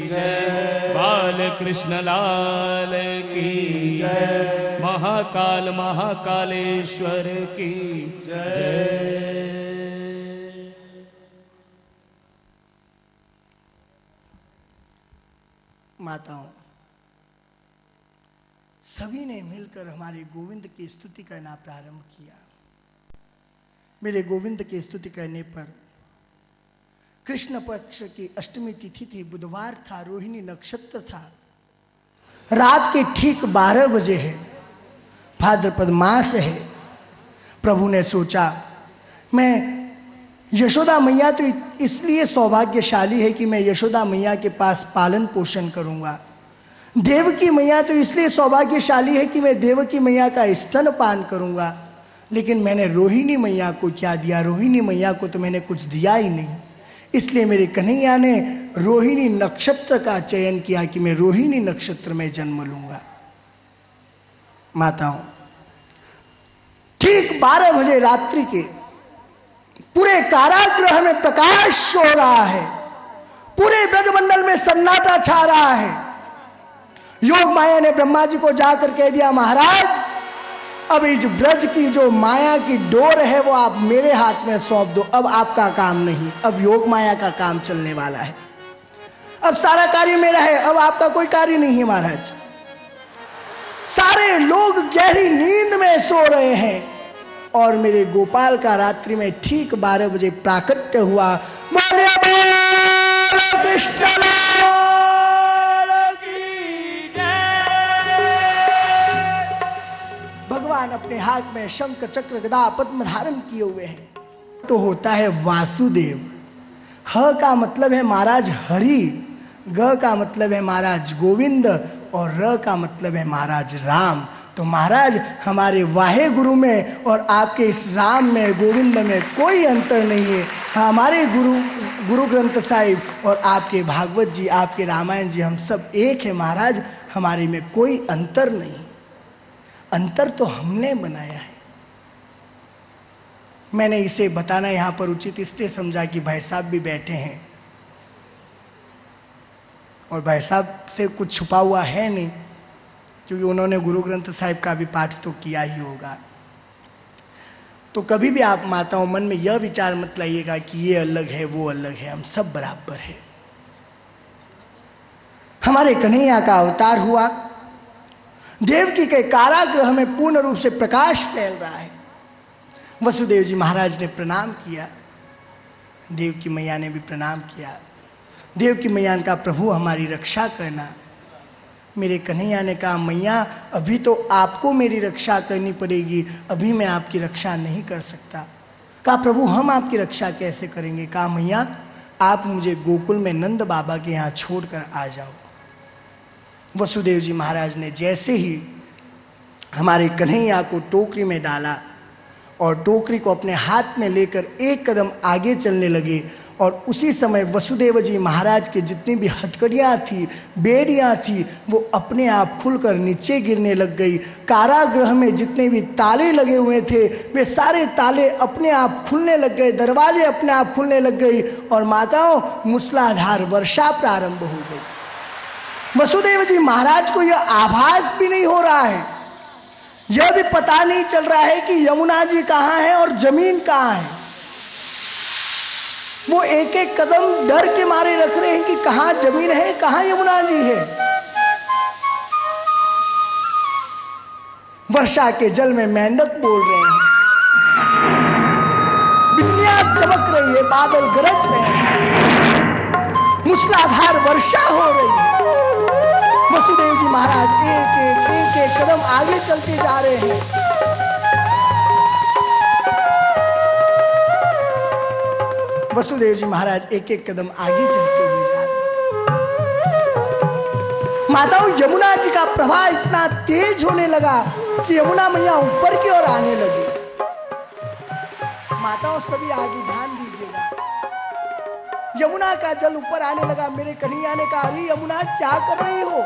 जय बाल कृष्ण लाल की जय महाकाल महाकालेश्वर की जय। माताओं, सभी ने मिलकर हमारे गोविंद की स्तुति करना प्रारंभ किया। मेरे गोविंद की स्तुति करने पर कृष्ण पक्ष की अष्टमी तिथि थी, बुधवार था, रोहिणी नक्षत्र था, रात के ठीक 12 बजे है, भाद्रपद मास है। प्रभु ने सोचा मैं यशोदा मैया तो इसलिए सौभाग्यशाली है कि मैं यशोदा मैया के पास पालन पोषण करूंगा, देवकी मैया तो इसलिए सौभाग्यशाली है कि मैं देवकी मैया का स्तनपान करूंगा, लेकिन मैंने रोहिणी मैया को क्या दिया? रोहिणी मैया को तो मैंने कुछ दिया ही नहीं। इसलिए मेरे कन्हैया ने रोहिणी नक्षत्र का चयन किया कि मैं रोहिणी नक्षत्र में जन्म लूंगा। माताओं, ठीक 12 बजे रात्रि के पूरे कारागृह में प्रकाश हो रहा है, पूरे ब्रजमंडल में सन्नाटा छा रहा है। योग माया ने ब्रह्मा जी को जाकर कह दिया, महाराज अब इस ब्रज की जो माया की डोर है वो आप मेरे हाथ में सौंप दो, अब आपका काम नहीं, अब योग माया का काम चलने वाला है, अब सारा कार्य मेरा है, अब आपका कोई कार्य नहीं है महाराज। सारे लोग गहरी नींद में सो रहे हैं और मेरे गोपाल का रात्रि में ठीक 12 बजे प्राकट्य हुआ। बोले कृष्ण भगवान अपने हाथ में शंख चक्र गदा पद्म धारण किए हुए हैं, तो होता है वासुदेव। ह का मतलब है महाराज हरि, ग का मतलब है महाराज गोविंद और र का मतलब है महाराज राम। तो महाराज हमारे वाहे गुरु में और आपके इस राम में गोविंद में कोई अंतर नहीं है। हमारे गुरु ग्रंथ साहिब और आपके भागवत जी, आपके रामायण जी, हम सब एक है महाराज, हमारे में कोई अंतर नहीं। अंतर तो हमने बनाया है। मैंने इसे बताना यहाँ पर उचित इसलिए समझा कि भाई साहब भी बैठे हैं और भाई साहब से कुछ छुपा हुआ है नहीं, क्योंकि उन्होंने गुरु ग्रंथ साहिब का भी पाठ तो किया ही होगा। तो कभी भी आप माताओं मन में यह विचार मत लाइएगा कि ये अलग है वो अलग है, हम सब बराबर है। हमारे कन्हैया का अवतार हुआ, देवकी के कारागृह में पूर्ण रूप से प्रकाश फैल रहा है। वसुदेव जी महाराज ने प्रणाम किया, देवकी मैया ने भी प्रणाम किया। देवकी मैया का प्रभु हमारी रक्षा करना। मेरे कन्हैया ने कहा मैया अभी तो आपको मेरी रक्षा करनी पड़ेगी, अभी मैं आपकी रक्षा नहीं कर सकता। कहा प्रभु हम आपकी रक्षा कैसे करेंगे? कहा मैया आप मुझे गोकुल में नंद बाबा के यहाँ छोड़कर आ जाओ। वसुदेव जी महाराज ने जैसे ही हमारे कन्हैया को टोकरी में डाला और टोकरी को अपने हाथ में लेकर एक कदम आगे चलने लगे, और उसी समय वसुदेव जी महाराज के जितनी भी हथकड़ियाँ थी, बेड़ियाँ थी, वो अपने आप खुलकर नीचे गिरने लग गई। कारागृह में जितने भी ताले लगे हुए थे वे सारे ताले अपने आप खुलने लग गए, दरवाजे अपने आप खुलने लग गई और माताओं मूसलाधार वर्षा प्रारंभ हो गई। वसुदेव जी महाराज को यह आभास भी नहीं हो रहा है, यह भी पता नहीं चल रहा है कि यमुना जी कहाँ है और जमीन कहाँ है। वो एक एक कदम डर के मारे रख रहे हैं कि कहाँ जमीन है, कहाँ यमुना जी है। वर्षा के जल में मेंढक बोल रहे हैं, बिजलियां चमक रही है, बादल गरज रहे हैं, मूसलाधार वर्षा हो रही है। वसुदेव जी महाराज एक एक कदम आगे चलते जा रहे हैं। वसुदेव जी महाराज एक एक कदम आगे चलते हुए जा रहे हैं। माताओं यमुना जी का प्रवाह इतना तेज होने लगा कि यमुना मैया ऊपर की ओर आने लगी। माताओं सभी आगे ध्यान दीजिएगा, यमुना का जल ऊपर आने लगा। मेरे कन्हैया ने कहा अरे यमुना क्या कर रही हो,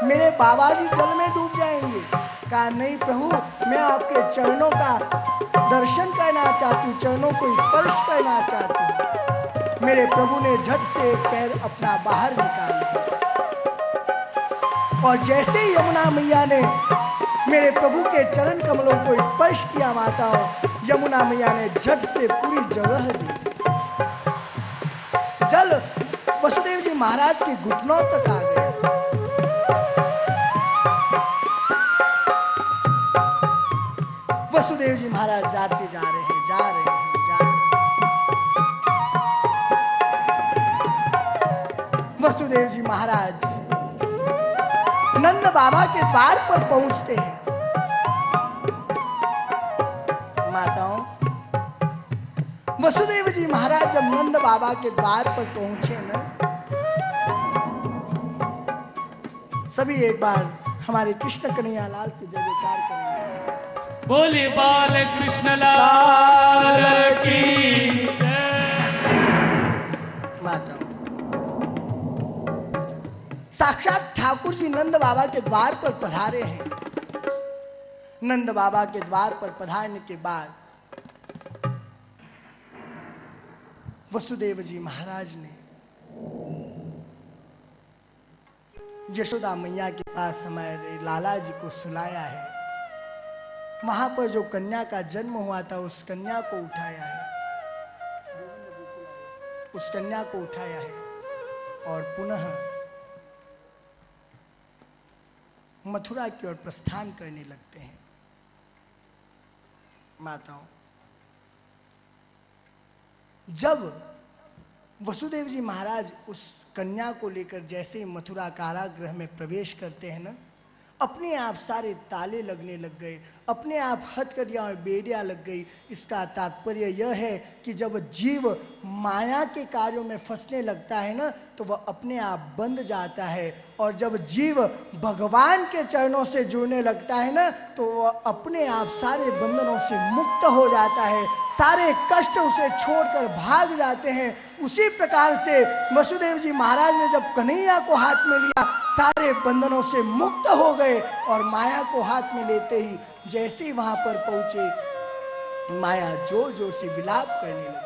मेरे बाबा जी जल में डूब जाएंगे। कहा नहीं प्रभु मैं आपके चरणों का दर्शन करना चाहती हूँ, चरणों को स्पर्श करना चाहती हूँ। मेरे प्रभु ने झट से एक पैर अपना बाहर निकाल दिया और जैसे ही यमुना मैया ने मेरे प्रभु के चरण कमलों को स्पर्श किया, माताओं यमुना मैया ने झट से पूरी जगह दे दी। जल वसुदेव जी महाराज के घुटनों तक आ गया। वसुदेव जी महाराज जाते जा रहे हैं, जा रहे हैं, जा रहे हैं। वसुदेव जी महाराज नंद बाबा के द्वार पर पहुंचते हैं। माताओं वसुदेव जी महाराज जब नंद बाबा के द्वार पर पहुंचे ना, सभी एक बार हमारे कृष्ण कन्हैया लाल की जय जयकार करेंगे। बोले बाल कृष्ण लाल की माता साक्षात ठाकुर जी नंद बाबा के द्वार पर पधारे हैं। नंद बाबा के द्वार पर पधारने के बाद वसुदेव जी महाराज ने यशोदा मैया के पास हमारे लाला जी को सुलाया है। वहां पर जो कन्या का जन्म हुआ था उस कन्या को उठाया है, उस कन्या को उठाया है और पुनः मथुरा की ओर प्रस्थान करने लगते हैं। माताओं जब वसुदेव जी महाराज उस कन्या को लेकर जैसे ही मथुरा कारागृह में प्रवेश करते हैं ना, अपने आप सारे ताले लगने लग गए, अपने आप हथकड़ियाँ और बेड़ियाँ लग गई। इसका तात्पर्य यह है कि जब जीव माया के कार्यों में फंसने लगता है ना, तो वह अपने आप बंध जाता है, और जब जीव भगवान के चरणों से जुड़ने लगता है ना, तो वह अपने आप सारे बंधनों से मुक्त हो जाता है, सारे कष्ट उसे छोड़कर भाग जाते हैं। उसी प्रकार से वसुदेव जी महाराज ने जब कन्हैया को हाथ में लिया, सारे बंधनों से मुक्त हो गए, और माया को हाथ में लेते ही जैसे ही वहां पर पहुंचे, माया जोर जोर से विलाप करने लगी।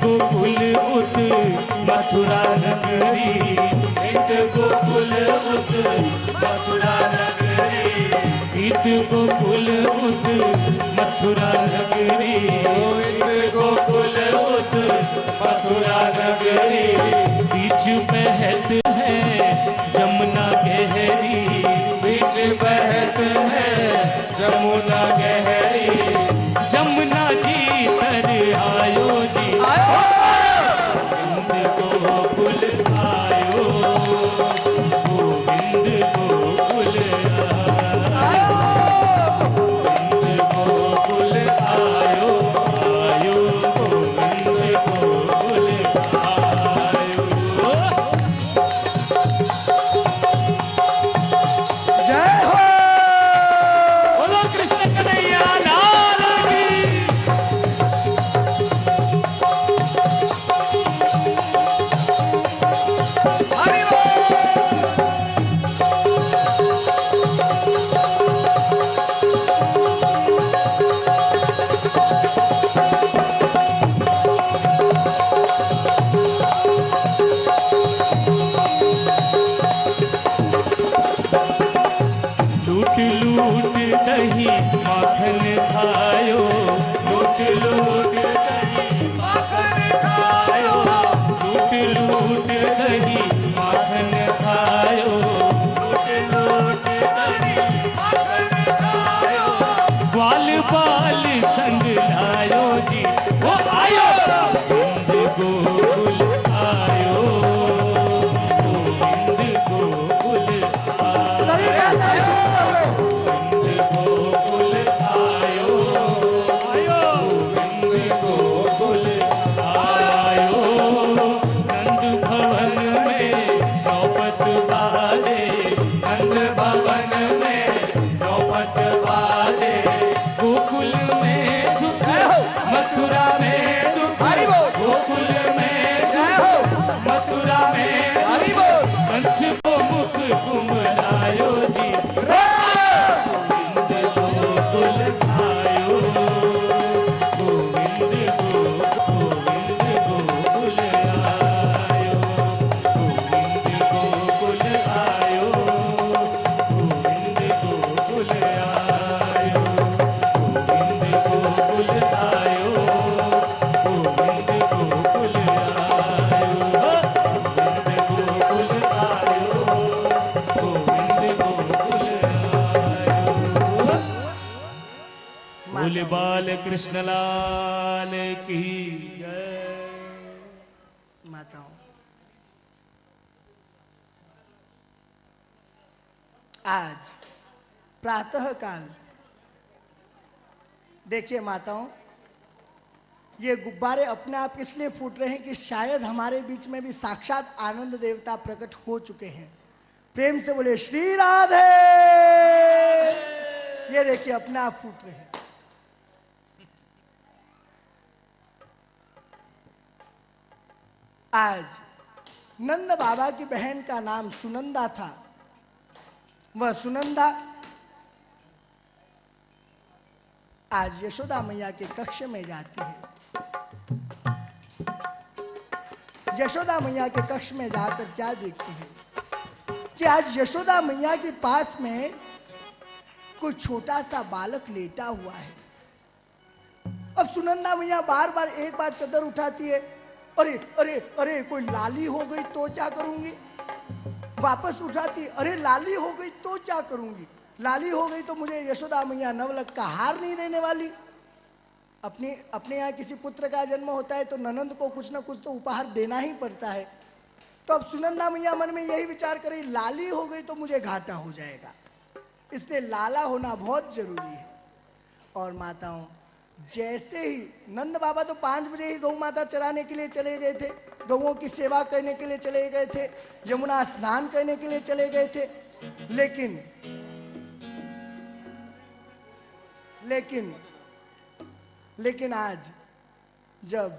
गोकुल उत मथुरा नगरी, इत गोकुल उत मथुरा नगरी, इत गोकुल उत मथुरा नगरी, इत गोकुल उत मथुरा नगरी। बीच बहत है जमुना गहरी, बीच बहत है जमुना गहरी, जमुना जी तर आयो जी गोविंद गोकुल आयो, गोविंद गोकुल आयो, गोविंद गोकुल आयो, आयो गोविंद गोकुल आयो। जय हो। बोलो कृष्ण कन्हैया लाल की। लूट दही माखन खायो, लूट दही माखन खायो, लूट दही माखन खायो, लूट दही माखन खायो। ग्वाल बाल संग लायो जी, वो आयो गोविंद गोकुल आयो, गोविंद गोकुल आयो। मथुरा में बाल कृष्ण लाल की जय। माताओं, आज प्रातः काल देखिए माताओं, ये गुब्बारे अपने आप इसलिए फूट रहे हैं कि शायद हमारे बीच में भी साक्षात आनंद देवता प्रकट हो चुके हैं। प्रेम से बोले श्री राधे। ये देखिए अपने आप फूट रहे हैं। आज नंद बाबा की बहन का नाम सुनंदा था। वह सुनंदा आज यशोदा मैया के कक्ष में जाती है। यशोदा मैया के कक्ष में जाकर क्या देखती है कि आज यशोदा मैया के पास में कोई छोटा सा बालक लेटा हुआ है। अब सुनंदा मैया बार बार एक बार चादर उठाती है, अरे अरे अरे कोई लाली हो गई तो क्या करूंगी, वापस उठाती, अरे लाली हो गई तो क्या करूंगी, लाली हो गई तो मुझे यशोदा मैया नवलक का हार नहीं देने वाली। अपने यहाँ किसी पुत्र का जन्म होता है तो ननंद को कुछ ना कुछ तो उपहार देना ही पड़ता है। तो अब सुनंदा मैया मन में यही विचार करी, लाली हो गई तो मुझे घाटा हो जाएगा, इसलिए लाला होना बहुत जरूरी है। और माताओं, जैसे ही नंद बाबा तो 5 बजे ही गौ माता चराने के लिए चले गए थे, गौओं की सेवा करने के लिए चले गए थे, यमुना स्नान करने के लिए चले गए थे। लेकिन आज जब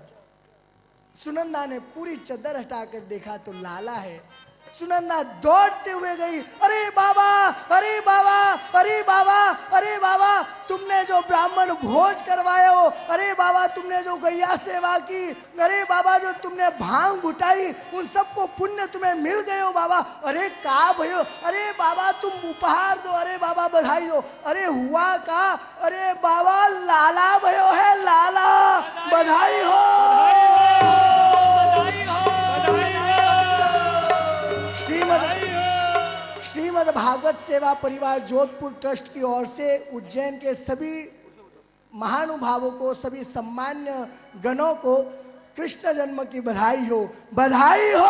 सुनंदा ने पूरी चादर हटाकर देखा तो लाला है। सुनंदा दौड़ते हुए गई, अरे बाबा अरे बाबा अरे बाबा अरे बाबा, तुमने जो ब्राह्मण भोज करवाए हो, अरे बाबा तुमने जो गैया सेवा की, अरे बाबा जो तुमने भांग घुटाई, उन सबको पुण्य तुम्हें मिल गए हो बाबा। अरे का भयो, अरे बाबा तुम उपहार दो, अरे बाबा बधाई दो। अरे हुआ का, अरे बाबा लाला भयो है, लाला बधाई हो। श्रीमद् भागवत सेवा परिवार जोधपुर ट्रस्ट की ओर से उज्जैन के सभी महानुभावों को, सभी सम्मान्य गणों को कृष्ण जन्म की बधाई हो, बधाई हो।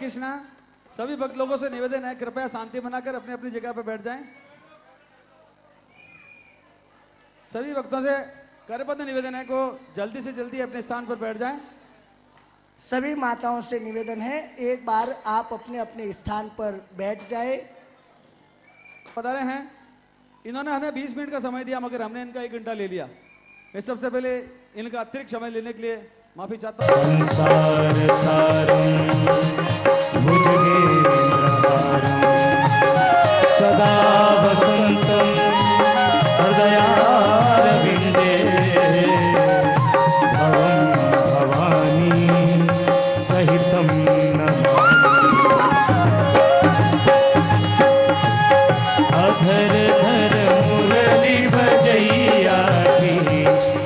कृष्णा। सभी भक्त लोगों से निवेदन है, कृपया शांति बनाकर अपनी अपनी जगह पर बैठ जाएं। सभी भक्तों से करबद्ध निवेदन है को जल्दी से जल्दी अपने स्थान पर बैठ जाएं। सभी माताओं से निवेदन है, एक बार आप अपने अपने स्थान पर बैठ जाए। पता रहे हैं, इन्होंने हमें 20 मिनट का समय दिया, मगर हमने इनका 1 घंटा ले लिया। मैं सबसे पहले इनका अतिरिक्त समय लेने के लिए माफी चाहता हूँ। संसार सारं भुजगेन्द्रहारं सदा वसन्तं हृदयारविन्दे भवं भवानी सहितं अधर धर मुरली भजैया की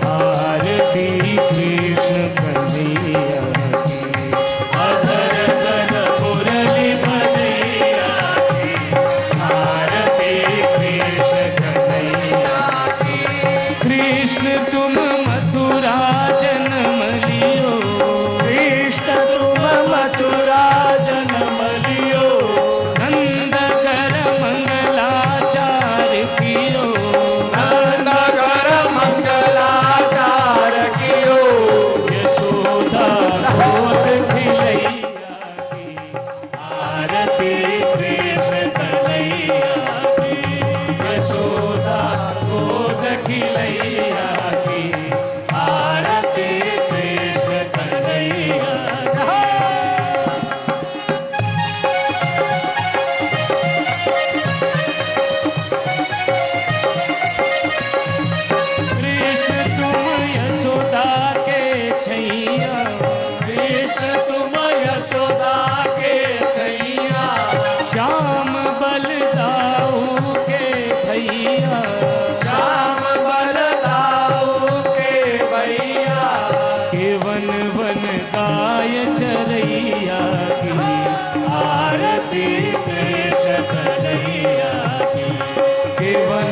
आरती कृष्ण कन्हैया की अधर धर मुरली भजैया की आरती कृष्ण कन्हैया की। कृष्ण तुम मथुरा जन्म लियो, कृष्ण तुम मथुरा जन्म लियो, नंद कर मंगलाचार कियो, नंद कर मंगलाचार कियो, यशोदा गोद खिलैया की आरती कृष्ण कन्हैया की। यशोदा गोद खिलैया की आरती कृष्ण कन्हैया की। कृष्ण तुम यशोदा के छैया, कृष्ण तुम यशोदा के छैया, श्याम बलदाऊ के भैया, श्याम बलदाऊ के भैया, के वन वन गाय चरैया की आरती कृष्ण कन्हैया की। के वन